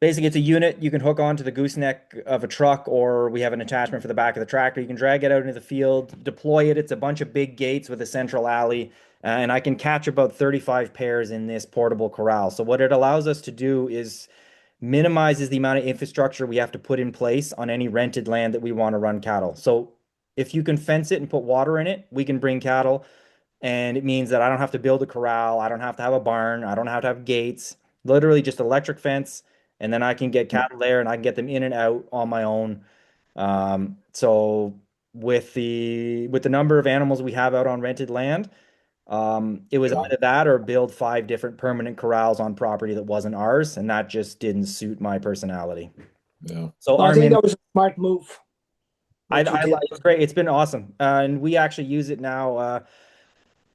basically, it's a unit you can hook onto the gooseneck of a truck, or we have an attachment for the back of the tractor. You can drag it out into the field, deploy it. It's a bunch of big gates with a central alley, and I can catch about 35 pairs in this portable corral. So what it allows us to do is minimizes the amount of infrastructure we have to put in place on any rented land that we want to run cattle. So if you can fence it and put water in it, we can bring cattle. And it means that I don't have to build a corral. I don't have to have a barn. I don't have to have gates. Literally just electric fence. And then I can get cattle there and I can get them in and out on my own. So with the number of animals we have out on rented land, it was either that or build 5 different permanent corrals on property that wasn't ours, and that just didn't suit my personality. Yeah. So Well, I think Armin, that was a smart move, what you I did. like it's great. It's been awesome. And we actually use it now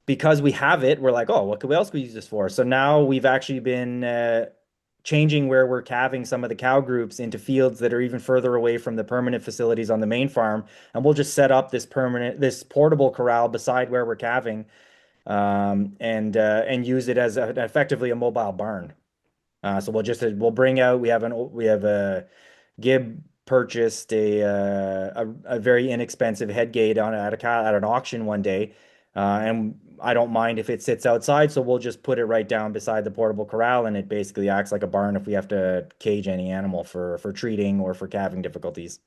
because we have it. We're like, oh, else could we use this for? So now we've actually been changing where we're calving some of the cow groups into fields that are even further away from the permanent facilities on the main farm. And we'll just set up this portable corral beside where we're calving, and use it as effectively a mobile barn. So we'll bring out we have a Gib purchased a very inexpensive head gate at an auction one day, and I don't mind if it sits outside, so we'll just put it right down beside the portable corral, and it basically acts like a barn if we have to cage any animal for treating or for calving difficulties.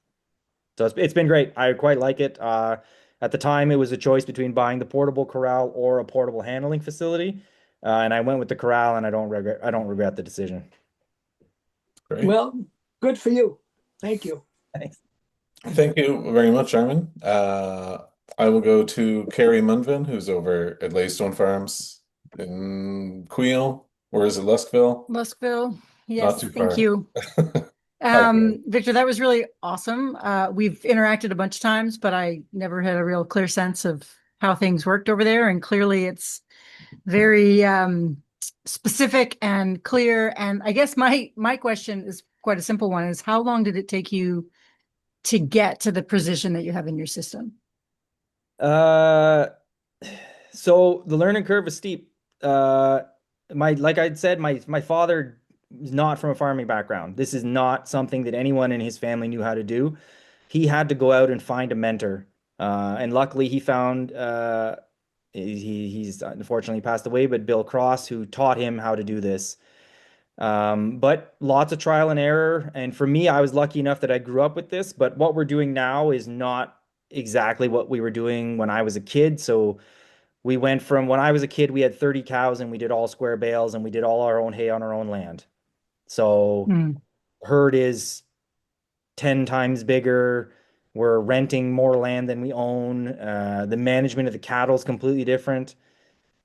So it's been great. I quite like it. At the time, it was a choice between buying the portable corral or a portable handling facility, and I went with the corral, and I don't regret the decision. Great. Well, good for you. Thank you. Thanks. Thank you very much, Armin. I will go to Carrie Munvin, who's over at Laystone Farms in Queel. Or is it Luskville? Luskville. Not Yes, too thank far. you. Hi, Carrie. Victor, that was really awesome. We've interacted a bunch of times, but I never had a real clear sense of how things worked over there. And clearly it's very specific and clear. And I guess my question is quite a simple one, is how long did it take you to get to the position that you have in your system? Uh, so the learning curve is steep. Like I said, my father is not from a farming background. This is not something that anyone in his family knew how to do. He had to go out and find a mentor. And luckily he found he's unfortunately passed away, but Bill Cross, who taught him how to do this. But lots of trial and error. And for me, I was lucky enough that I grew up with this, but what we're doing now is not exactly what we were doing when I was a kid. So we went from when I was a kid, we had 30 cows and we did all square bales and we did all our own hay on our own land. So Hmm. herd is 10 times bigger. We're renting more land than we own. The management of the cattle is completely different.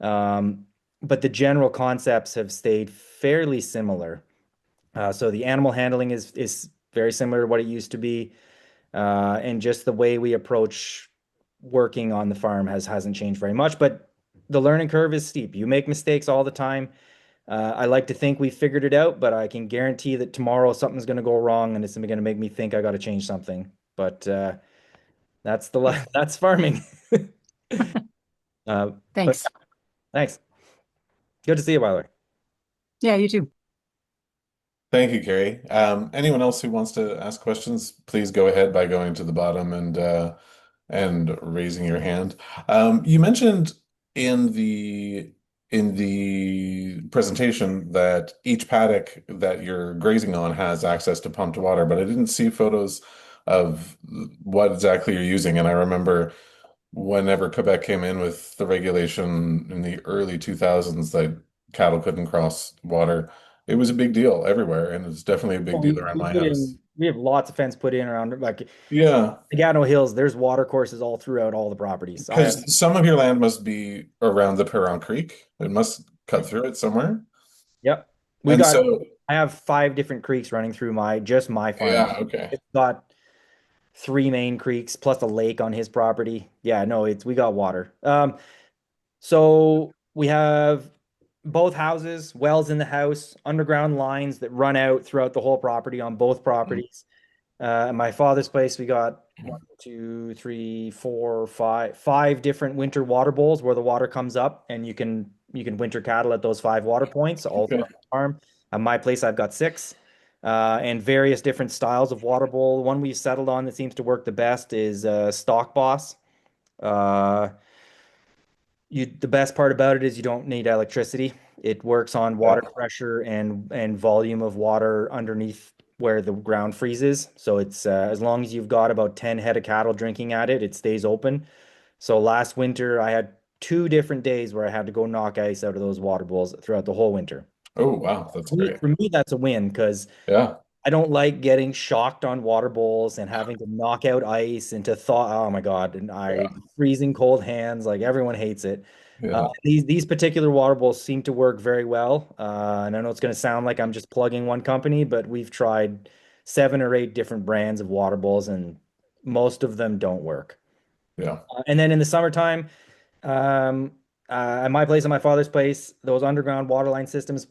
Um, but the general concepts have stayed fairly similar. So the animal handling is very similar to what it used to be, and just the way we approach working on the farm hasn't changed very much. But the learning curve is steep. You make mistakes all the time. I like to think we figured it out, but I can guarantee that tomorrow something's going to go wrong, and it's going to make me think I got to change something. But that's farming. But Thanks. thanks. Good to see you, Wyler. Yeah, you too. Thank you, Carrie. Anyone else who wants to ask questions, please go ahead by going to the bottom and raising your hand. You mentioned in the presentation that each paddock that you're grazing on has access to pumped water, but I didn't see photos of what exactly you're using. And I remember whenever Quebec came in with the regulation in the early 2000s that cattle couldn't cross water, it was a big deal everywhere, and it's definitely a big Well, deal around my house. we have lots of fence put in around like Yeah, the Gatineau Hills. There's water courses all throughout all the properties. because some of your land must be around the Perron Creek. It must cut through it somewhere. Yep. We And got so, I have 5 different creeks running through my farm. yeah, okay. It's got 3 main creeks plus a lake on his property. Yeah, no, it's we got water. So we have both houses, wells in the house, underground lines that run out throughout the whole property on both properties. At my father's place, we got one, two, three, four, five different winter water bowls where the water comes up, and you can winter cattle at those 5 water points all Okay. throughout the farm. At my place, I've got 6, and various different styles of water bowl. The one we've settled on that seems to work the best is Stock Boss. Uh, the best part about it is you don't need electricity. It works on water Yeah. pressure and volume of water underneath where the ground freezes. So it's as long as you've got about 10 head of cattle drinking at it, it stays open. So last winter I had 2 different days where I had to go knock ice out of those water bowls throughout the whole winter. Oh, wow, that's great. For me, that's a win because Yeah, I don't like getting shocked on water bowls and having to knock out ice and to thaw. Oh my God. And I yeah, freezing cold hands, like everyone hates it. yeah. These particular water bowls seem to work very well. And I know it's going to sound like I'm just plugging one company, but we've tried 7 or 8 different brands of water bowls, and most of them don't work. Yeah. And then in the summertime, um, at my place and my father's place, those underground water line systems,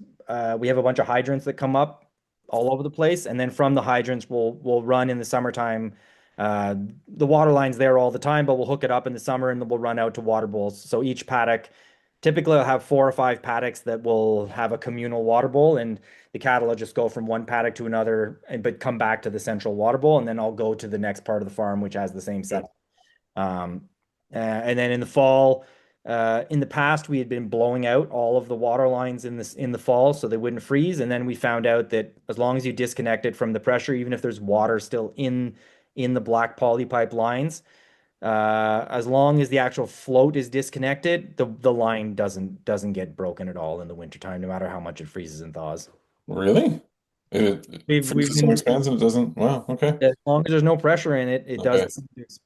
we have a bunch of hydrants that come up all over the place, and then from the hydrants, we'll run in the summertime. The water line's there all the time, but we'll hook it up in the summer, and then we'll run out to water bowls. So each paddock, typically, I'll have 4 or 5 paddocks that will have a communal water bowl, and the cattle will just go from one paddock to another, and but come back to the central water bowl, and then I'll go to the next part of the farm, which has the same setup. Um, and then in the fall, in the past, we had been blowing out all of the water lines in the fall so they wouldn't freeze. And then we found out that as long as you disconnect it from the pressure, even if there's water still in the black poly pipe lines, as long as the actual float is disconnected, the line doesn't get broken at all in the wintertime, no matter how much it freezes and thaws. Really? It We've freezes and been expands and it doesn't. Wow. Okay. As long as there's no pressure in it, Okay.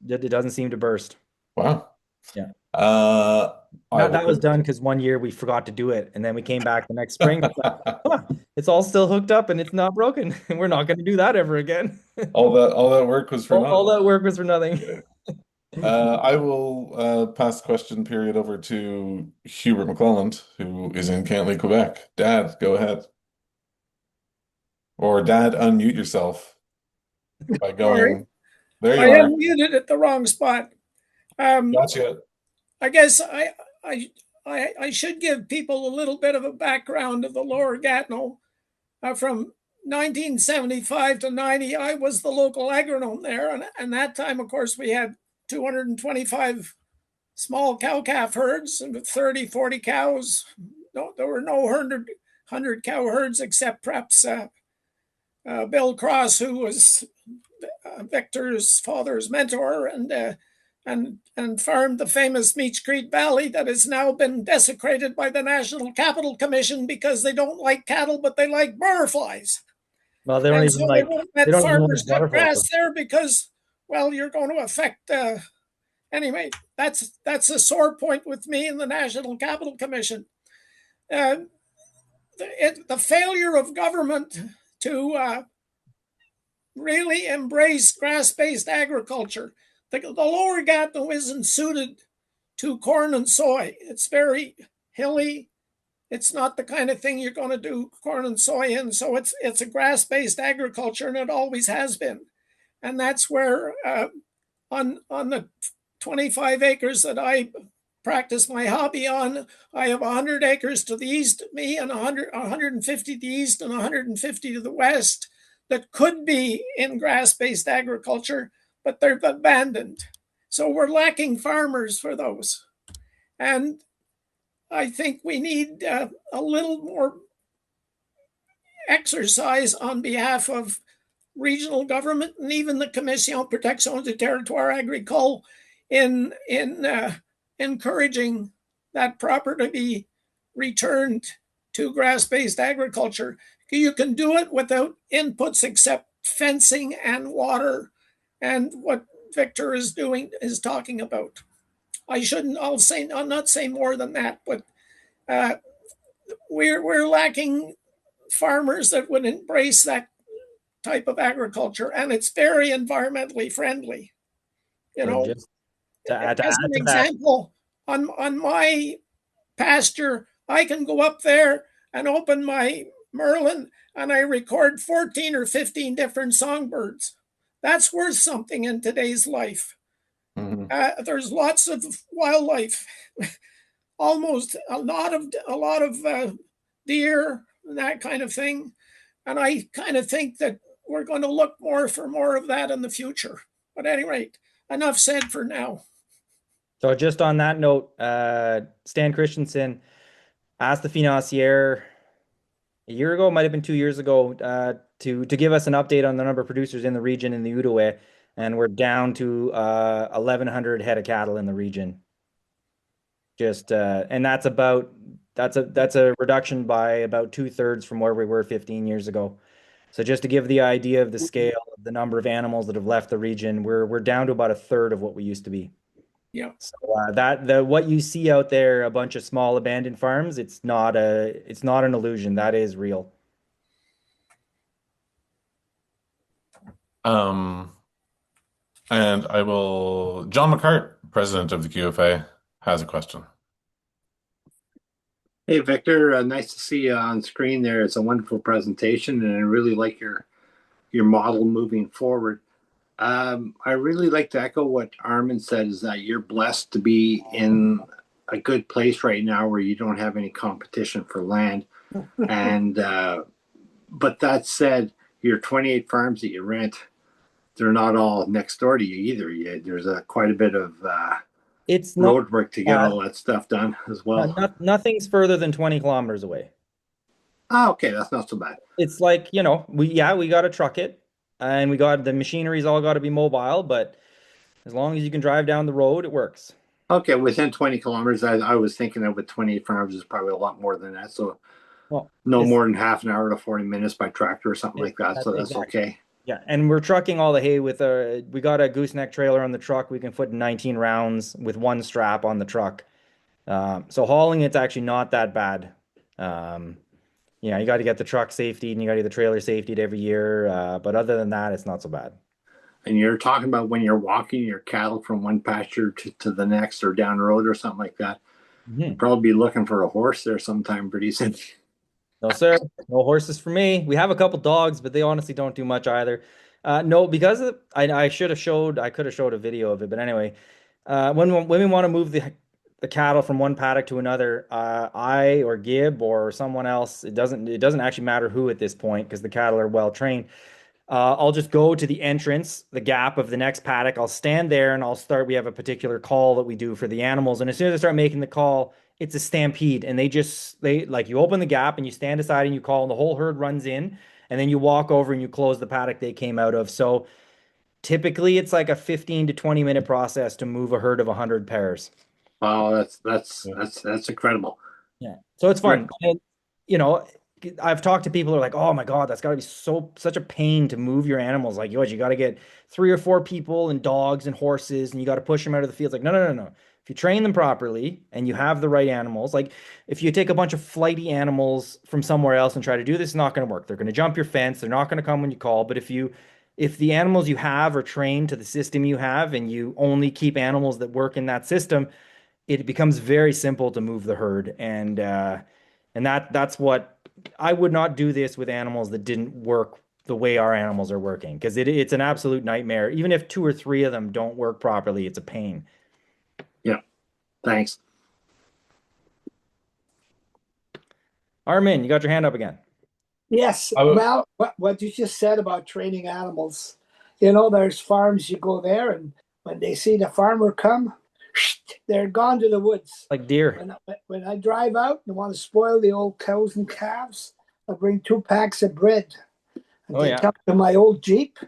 it doesn't seem to burst. Wow. Yeah. Uh, I That was will. done because one year we forgot to do it, and then we came back the next spring. It's like, "Huh, it's all still hooked up and it's not broken. We're not going to do that ever again." All that work was for All naught. that work was for nothing. Okay. I will pass question period over to Hubert McClelland, who is in Cantley, Quebec. Dad, go ahead. Or Dad, unmute yourself by Sorry, going. There I you are. am muted at the wrong spot. Um, Gotcha. I guess I, I should give people a little bit of a background of the Lower Gatineau. From 1975 to 90, I was the local agronome there, and that time, of course, we had 225 small cow calf herds and 30, 40 cows. No, there were no 100 cow herds except perhaps Bill Cross, who was Victor's father's mentor, and farmed the famous Meech Creek Valley that has now been desecrated by the National Capital Commission because they don't like cattle, but they like butterflies. Well, And so they won't they let don't even farmers like cut butterflies. grass there because, well, you're going to affect. Anyway, that's a sore point with me and the National Capital Commission. Uh, the failure of government to really embrace grass-based agriculture. The lower Gatineau isn't suited to corn and soy. It's very hilly. It's not the kind of thing you're going to do corn and soy in. So it's a grass-based agriculture, and it always has been. And that's where on the 25 acres that I practice my hobby on, I have 100 acres to the east of me and 150 to the east and 150 to the west that could be in grass-based agriculture, but they're abandoned. So we're lacking farmers for those. And I think we need a little more exercise on behalf of regional government and even the Commission Protection du Territoire Agricole in encouraging that property to be returned to grass-based agriculture. You can do it without inputs except fencing and water, and what Victor is talking about. I'll not say more than that, but uh, we're lacking farmers that would embrace that type of agriculture, and it's very environmentally friendly. You So know, just to as add an to that, example, on my pasture, I can go up there and open my Merlin, and I record 14 or 15 different songbirds. That's worth something in today's life. Mhm. There's lots of wildlife, almost a lot of deer and that kind of thing. And I kind of think that we're going to look more for more of that in the future. But at any rate, enough said for now. so just on that note, Stan Christensen asked the financier a year ago, might have been 2 years ago, to give us an update on the number of producers in the region in the Outaouais, and we're down to 1,100 head of cattle in the region. Just and that's a reduction by about 2/3 from where we were 15 years ago. So just to give the idea of the scale of the number of animals that have left the region, we're down to about a third of what we used to be. Yeah. So what you see out there, a bunch of small abandoned farms, it's not an illusion. That is real. Um, and I will. John McCart, president of the QFA, has a question. Hey Victor, nice to see you on screen there. It's a wonderful presentation, and I really like your model moving forward. I really like to echo what Armin said, is that you're blessed to be in a good place right now where you don't have any competition for land. And but that said, your 28 farms that you rent, they're not all next door to you either. There's quite a bit of It's not road work to get all that stuff done as well. nothing's further than 20 kilometers away. Ah, okay, that's not so bad. It's like, we got to truck it and we got the machinery's all got to be mobile, but as long as you can drive down the road, it works. Okay, within 20 kilometers, I was thinking that with 28 farms is probably a lot more than that. So Well, no it's, more than half an hour to 40 minutes by tractor or something like that. that's So that's exactly. okay. Yeah, and we're trucking all the hay with we got a gooseneck trailer on the truck. We can put 19 rounds with one strap on the truck. So hauling it's actually not that bad. Um, yeah, you got to get the truck safety and you got to get the trailer safety every year. But other than that, it's not so bad. And you're talking about when you're walking your cattle from one pasture to the next or down the road or something like that. Mhm. Probably be looking for a horse there sometime pretty soon. No, sir. No horses for me. We have a couple dogs, but they honestly don't do much either. No, because I could have showed a video of it, but anyway, when we want to move the cattle from one paddock to another, I or Gib or someone else, it doesn't actually matter who at this point because the cattle are well trained. I'll just go to the entrance, the gap of the next paddock. I'll stand there and I'll start. We have a particular call that we do for the animals. And as soon as I start making the call, it's a stampede. And they like you open the gap and you stand aside and you call, and the whole herd runs in. And then you walk over and you close the paddock they came out of. So typically it's like a 15 to 20-minute process to move a herd of 100 pairs. Wow, that's Yeah. that's incredible. Yeah. So it's Great. fun. And, you know, I've talked to people who are like, oh my God, that's got to be such a pain to move your animals. Like, you got to get 3 or 4 people and dogs and horses, and you got to push them out of the fields. Like, no, no, no, no. If you train them properly and you have the right animals, like if you take a bunch of flighty animals from somewhere else and try to do this, it's not going to work. They're going to jump your fence. They're not going to come when you call. But if the animals you have are trained to the system you have, and you only keep animals that work in that system, it becomes very simple to move the herd. And that's what I would not do this with animals that didn't work the way our animals are working, because it's an absolute nightmare. Even if 2 or 3 of them don't work properly, it's a pain. Yeah. Thanks. Armin, you got your hand up again. Yes. I would, Well, what you just said about training animals, there's farms you go there, and when they see the farmer come, they're gone to the woods. Like deer. When I drive out and want to spoil the old cows and calves, I bring 2 packs of bread. And Oh they yeah. come to my old Jeep.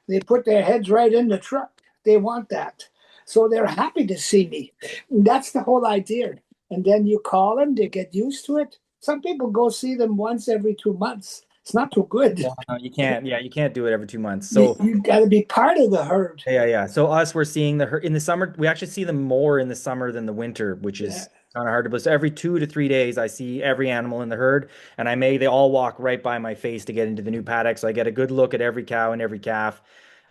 They put their heads right in the truck. They want that. So they're happy to see me. And that's the whole idea. And then you call them, they get used to it. Some people go see them once every 2 months. It's not too good. You can't, yeah, you can't do it every 2 months. You, So you got to be part of the herd. yeah, yeah. So we're seeing the herd in the summer. We actually see them more in the summer than the winter, which Yeah. is kind of hard to believe. So every 2 to 3 days, I see every animal in the herd, and they all walk right by my face to get into the new paddock. So I get a good look at every cow and every calf.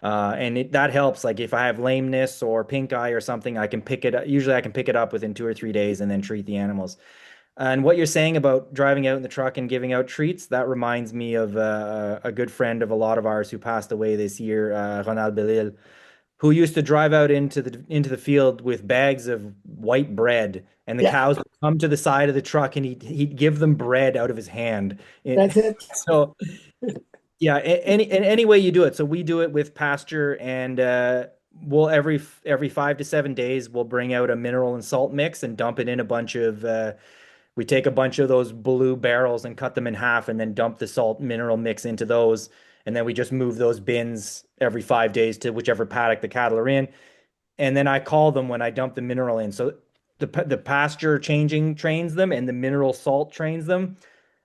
That helps. Like if I have lameness or pink eye or something, I can pick it up. Usually I can pick it up within 2 or 3 days and then treat the animals. And what you're saying about driving out in the truck and giving out treats, that reminds me of a good friend of a lot of ours who passed away this year, Ronald Belil, who used to drive out into the field with bags of white bread, and the Yeah, cows would come to the side of the truck, and he'd give them bread out of his hand. that's it. So yeah, any way you do it. So we do it with pasture, and we'll every 5 to 7 days we'll bring out a mineral and salt mix and dump it in a bunch of. We take a bunch of those blue barrels and cut them in half, and then dump the salt mineral mix into those, and then we just move those bins every 5 days to whichever paddock the cattle are in, and then I call them when I dump the mineral in. So the pasture changing trains them, and the mineral salt trains them.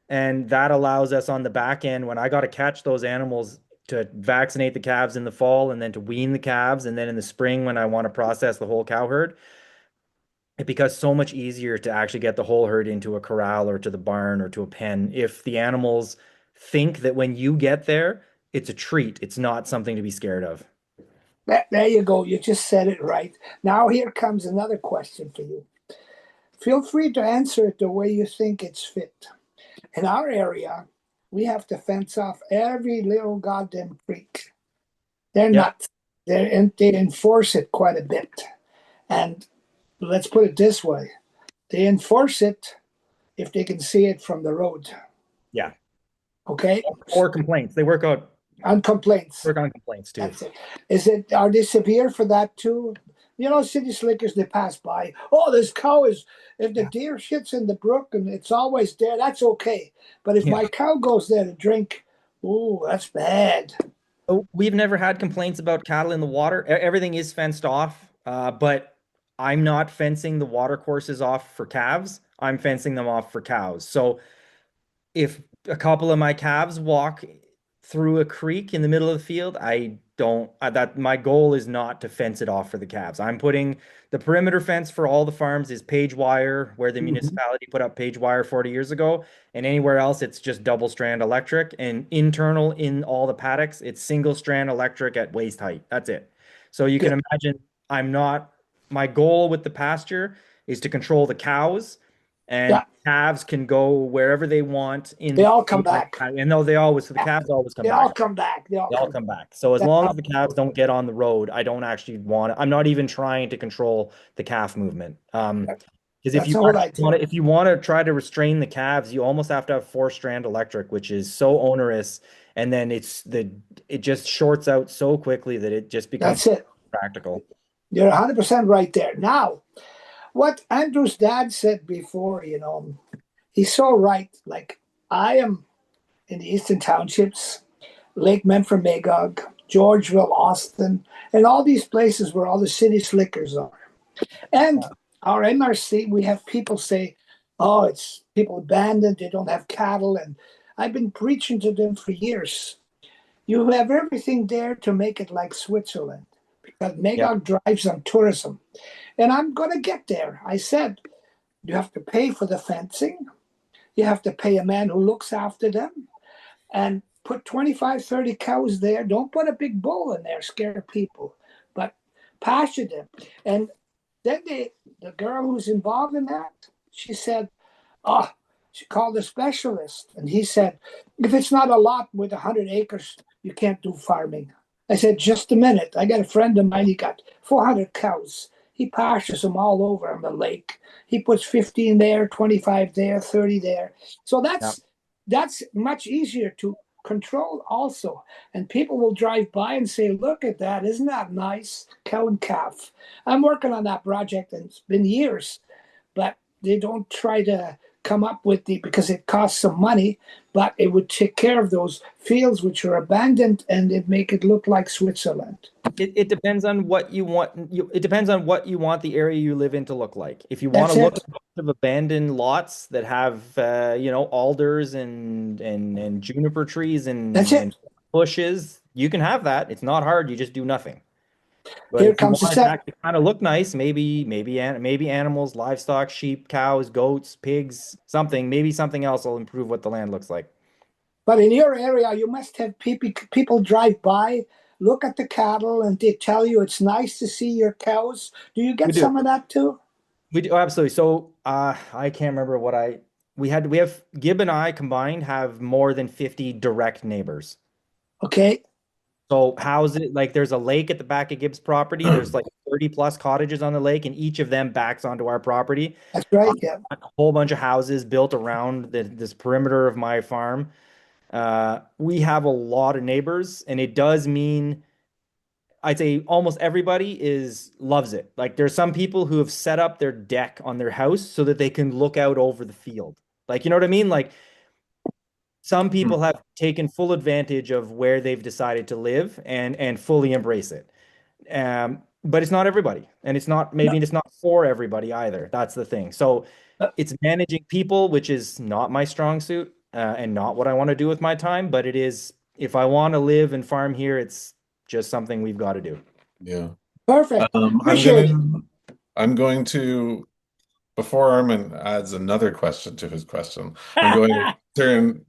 And that allows us on the back end when I got to catch those animals to vaccinate the calves in the fall and then to wean the calves. And then in the spring, when I want to process the whole cow herd, it becomes so much easier to actually get the whole herd into a corral or to the barn or to a pen if the animals think that when you get there, it's a treat. It's not something to be scared of. There you go. You just said it right. Now here comes another question for you. Feel free to answer it the way you think it's fit. In our area, we have to fence off every little goddamn creek. They're Yep. nuts. They enforce it quite a bit. And let's put it this way: they enforce it if they can see it from the road. Yeah. Okay? Or complaints. They On complaints. work on complaints too. That's it. Are they severe for that too? You know, city slickers, they pass by. Oh, this cow is, if the deer shits in the brook and it's always there, that's okay. But if my cow goes there to drink, oh, that's bad. Oh, we've never had complaints about cattle in the water. Everything is fenced off, but I'm not fencing the water courses off for calves. I'm fencing them off for cows. So if a couple of my calves walk through a creek in the middle of the field, I don't, that my goal is not to fence it off for the calves. I'm putting the perimeter fence for all the farms is page wire, where the Mhm. municipality put up page wire 40 years ago, and anywhere else it's just double strand electric, and internal in all the paddocks it's single strand electric at waist height. That's it. So you Good. can imagine I'm not, my goal with the pasture is to control the cows, and Yeah, calves can go wherever they want in they the all come field. back. And though they always, the calves always come They all back. come back. They all They all come come back. back. So as That's long how as the calves don't get on the road, I don't actually want I'm not even trying to control the calf movement. Because if that's you the whole actually want idea. to, if you want to try to restrain the calves, you almost have to have four strand electric, which is so onerous, and then it just shorts out so quickly that it just becomes That's it. practical. You're 100% right there. Now, what Andrew's dad said before, he's so right. Like, I am in the Eastern Townships, Lake Memphremagog, Georgeville, Austin, and all these places where all the city slickers are. And our MRC, we have people say, oh, it's people abandoned, they don't have cattle. And I've been preaching to them for years. You have everything there to make it like Switzerland because Yep. Magog drives on tourism. And I'm going to get there. I said, you have to pay for the fencing, you have to pay a man who looks after them, and put 25, 30 cows there. Don't put a big bull in there, scare people, but pasture them. And then the girl who's involved in that, she said, oh, she called a specialist. And he said, if it's not a lot with 100 acres, you can't do farming. I said, just a minute. I got a friend of mine, he got 400 cows. He pastures them all over on the lake. He puts 15 there, 25 there, 30 there. So Yep. that's much easier to control also. And people will drive by and say, look at that. Isn't that nice? Cow and calf. I'm working on that project and it's been years, but they don't try to come up with because it costs some money, but it would take care of those fields which are abandoned and it make it look like Switzerland. It depends on what you want. It depends on what you want the area you live in to look like. If you want That's to look it. at a bunch of abandoned lots that have, alders and juniper trees That's and it. bushes, you can have that. It's not hard. You just do nothing. But Here if you comes the want it to second. actually kind of look nice, maybe animals, livestock, sheep, cows, goats, pigs, something. Maybe something else will improve what the land looks like. But in your area, you must have people drive by, look at the cattle, and they tell you it's nice to see your cows. Do you We get do. some of that too? We do, absolutely. So I can't remember what we have Gib and I combined have more than 50 direct neighbors. Okay, So houses, like there's a lake at the back of Gibbs property. There's like 30 plus cottages on the lake, and each of them backs onto our property. that's right. Yeah. A whole bunch of houses built around this perimeter of my farm. We have a lot of neighbors, and it does mean I'd say almost everybody is loves it. Like there's some people who have set up their deck on their house so that they can look out over the field. Like, you know what I mean? Like some people have taken full advantage of where they've decided to live and fully embrace it. But it's not everybody, and it's not No, maybe it's not for everybody either. That's the thing. So uh, it's managing people, which is not my strong suit, and not what I want to do with my time. But it is if I want to live and farm here, it's just something we've got to do. Yeah. perfect. Um, I'm Appreciate it. gonna I'm going to before Armin adds another question to his question, I'm going turn.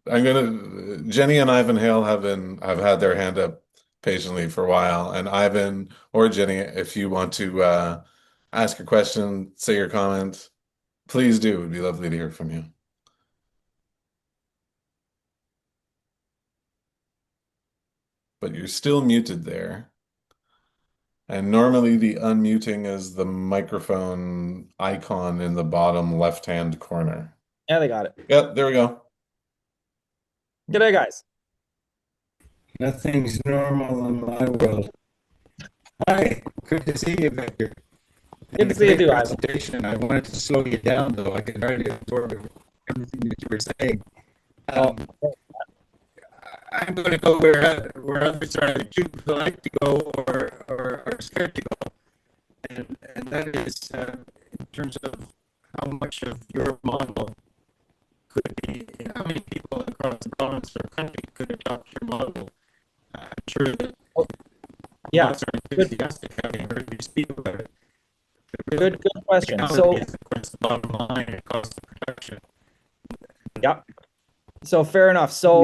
Jenny and Ivan Hale have had their hand up patiently for a while, and Ivan or Jenny, if you want to ask a question, say your comment, please do. It'd be lovely to hear from you. But you're still muted there. And normally the unmuting is the microphone icon in the bottom left-hand corner. Yeah, they got it. Yep, there we go. G'day, guys. Nothing's normal in my world. Hi, good to see you, Victor. Good to see you too, Ivan. Presentation. I wanted to slow you down, though. I could hardly absorb everything that you were saying. I'm going to go where others are too polite to go or are scared to go, and that is in terms of how much of your model could be, how many people across the province or country could adopt your model. I'm sure that Yeah, lots are enthusiastic having heard you speak about it. good question. Reality So, is, of course, the bottom line, it costs the production. yeah. So fair enough. So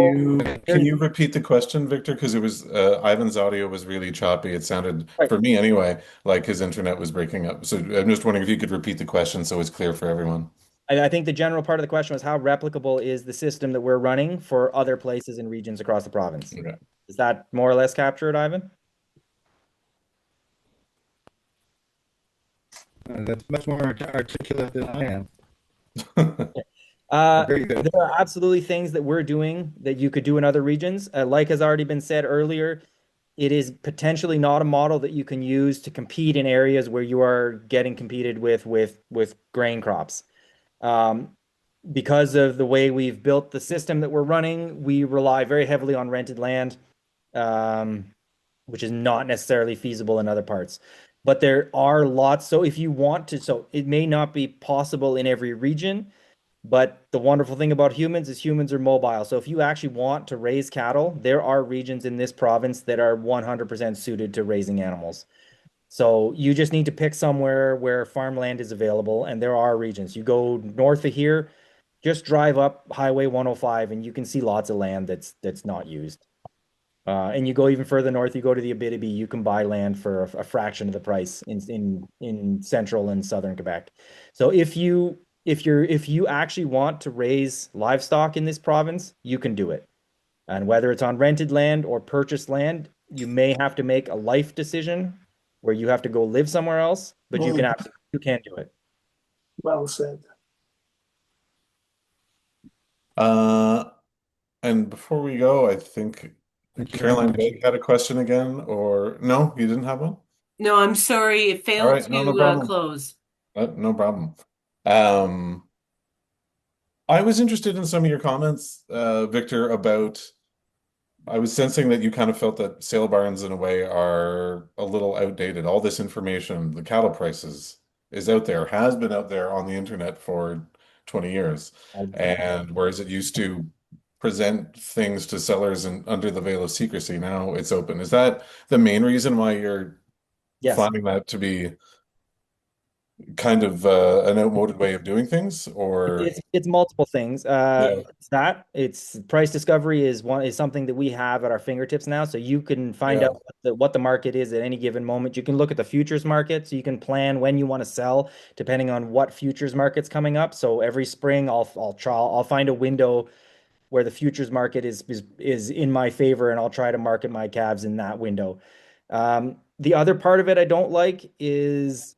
Can you repeat the question, Victor? Because it was Ivan's audio was really choppy. It sounded, Right. for me anyway, like his internet was breaking up. So I'm just wondering if you could repeat the question so it's clear for everyone. I think the general part of the question was how replicable is the system that we're running for other places and regions across the province? Okay. Is that more or less captured, Ivan? That's much more articulate than I am. Very good. There are absolutely things that we're doing that you could do in other regions. Like has already been said earlier, it is potentially not a model that you can use to compete in areas where you are getting competed with grain crops. Because of the way we've built the system that we're running, we rely very heavily on rented land, which is not necessarily feasible in other parts. But there are lots. So if you want to, so it may not be possible in every region, but the wonderful thing about humans is humans are mobile. So if you actually want to raise cattle, there are regions in this province that are 100% suited to raising animals. So you just need to pick somewhere where farmland is available, and there are regions. You go north of here, just drive up Highway 105, and you can see lots of land that's not used. And you go even further north, you go to the Abitibi, you can buy land for a fraction of the price in central and southern Quebec. So if you actually want to raise livestock in this province, you can do it. And whether it's on rented land or purchased land, you may have to make a life decision where you have to go live somewhere else, but you can do it. Well said. And before we go, I think Caroline Begg had a question again, or no, you didn't have one? No, I'm sorry, it All failed right, no to problem. close. No problem. I was interested in some of your comments, Victor, about I was sensing that you kind of felt that sale barns in a way are a little outdated. All this information, the cattle prices is out there, has been out there on the internet for 20 years. And whereas it used to present things to sellers and under the veil of secrecy, now it's open. Is that the main reason why you're Yes. finding that to be kind of an outmoded way of doing things, or It's multiple things. yeah, It's price discovery is something that we have at our fingertips now. So you can find yeah, out what the market is at any given moment. You can look at the futures market, so you can plan when you want to sell depending on what futures market's coming up. So every spring I'll find a window where the futures market is in my favor, and I'll try to market my calves in that window. The other part of it I don't like is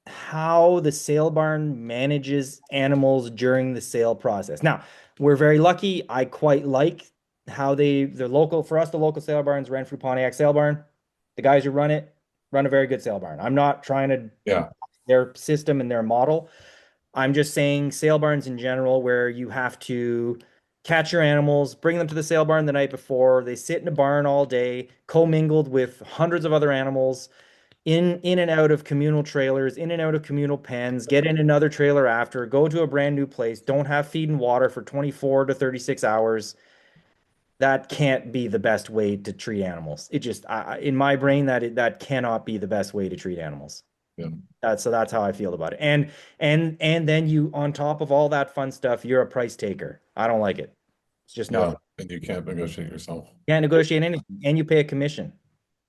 how the sale barn manages animals during the sale process. Now, we're very lucky. I quite like how the local, for us, the local sale barns, Renfrew Pontiac Sale Barn. The guys who run a very good sale barn. I'm not trying to yeah, their system and their model. I'm just saying sale barns in general, where you have to catch your animals, bring them to the sale barn the night before. They sit in a barn all day, commingled with hundreds of other animals in and out of communal trailers, in and out of communal pens, get in another trailer after, go to a brand new place, don't have feed and water for 24 to 36 hours. That can't be the best way to treat animals. It just, in my brain, that cannot be the best way to treat animals. yeah. That's how I feel about it. And then you, on top of all that fun stuff, you're a price taker. I don't like it. It's just Yeah, not. and you can't negotiate yourself. You can't negotiate anything, and you pay a commission.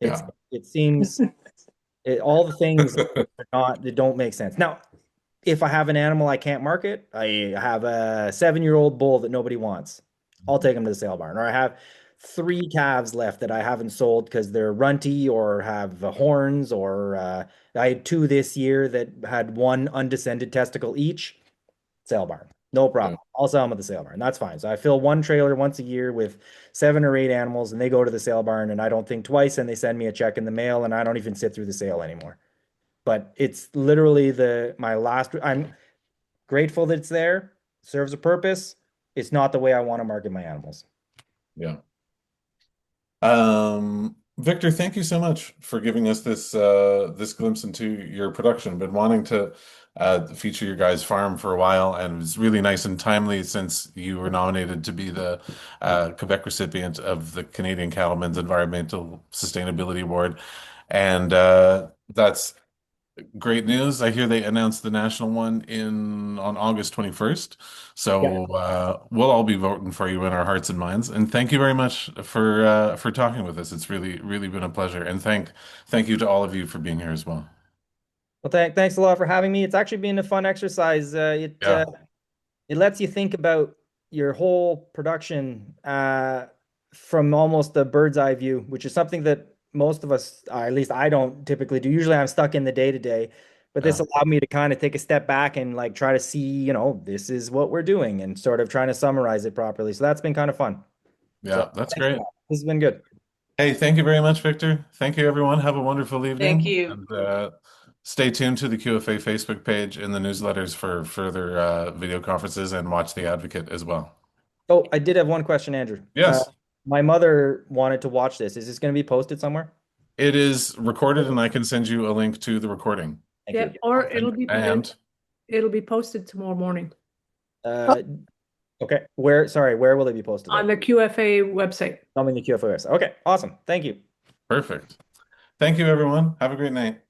It's Yeah. it seems all the things are not they don't make sense. Now, if I have an animal I can't market, I have a 7-year-old bull that nobody wants. I'll take him to the sale barn. Or I have 3 calves left that I haven't sold because they're runty or have horns, or I had 2 this year that had 1 undescended testicle each. Sale barn. No Yeah. problem. I'll sell them at the sale barn. That's fine. So I fill 1 trailer once a year with 7 or 8 animals, and they go to the sale barn, and I don't think twice, and they send me a check in the mail, and I don't even sit through the sale anymore. But it's literally my last. I'm grateful that it's there, serves a purpose. It's not the way I want to market my animals. Yeah. Victor, thank you so much for giving us this glimpse into your production. Been wanting to feature your guys' farm for a while, and it was really nice and timely since you were nominated to be the Quebec recipient of the Canadian Cattlemen's Environmental Sustainability Award. And that's great news. I hear they announced the national one in on August 21st. Yeah. So we'll all be voting for you in our hearts and minds. And thank you very much for talking with us. It's really been a pleasure. And thank you to all of you for being here as well. Well, thanks a lot for having me. It's actually been a fun exercise. Yeah. It lets you think about your whole production from almost a bird's eye view, which is something that most of us, at least I don't typically do. Usually I'm stuck in the day to day, but this Yeah. allowed me to kind of take a step back and like try to see, this is what we're doing and sort of trying to summarize it properly. So that's been kind of fun. So Yeah, that's thanks a great. lot. This has been good. Hey, thank you very much, Victor. Thank you, everyone. Have a wonderful Thank evening. you. And stay tuned to the QFA Facebook page and the newsletters for further video conferences, and watch The Advocate as well. Oh, I did have one question, Andrew. Yes, My mother wanted to watch this. Is this going to be posted somewhere? it is recorded, and I can send you a link to the recording. Thank Yeah, you. or And it'll be posted tomorrow morning Uh, okay. Sorry, where will it be posted? on the QFA website. I'm in the QFOS. Okay, awesome. Thank you. perfect. Thank you, everyone. Have a great night.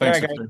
All Thanks, right, guys. Victor.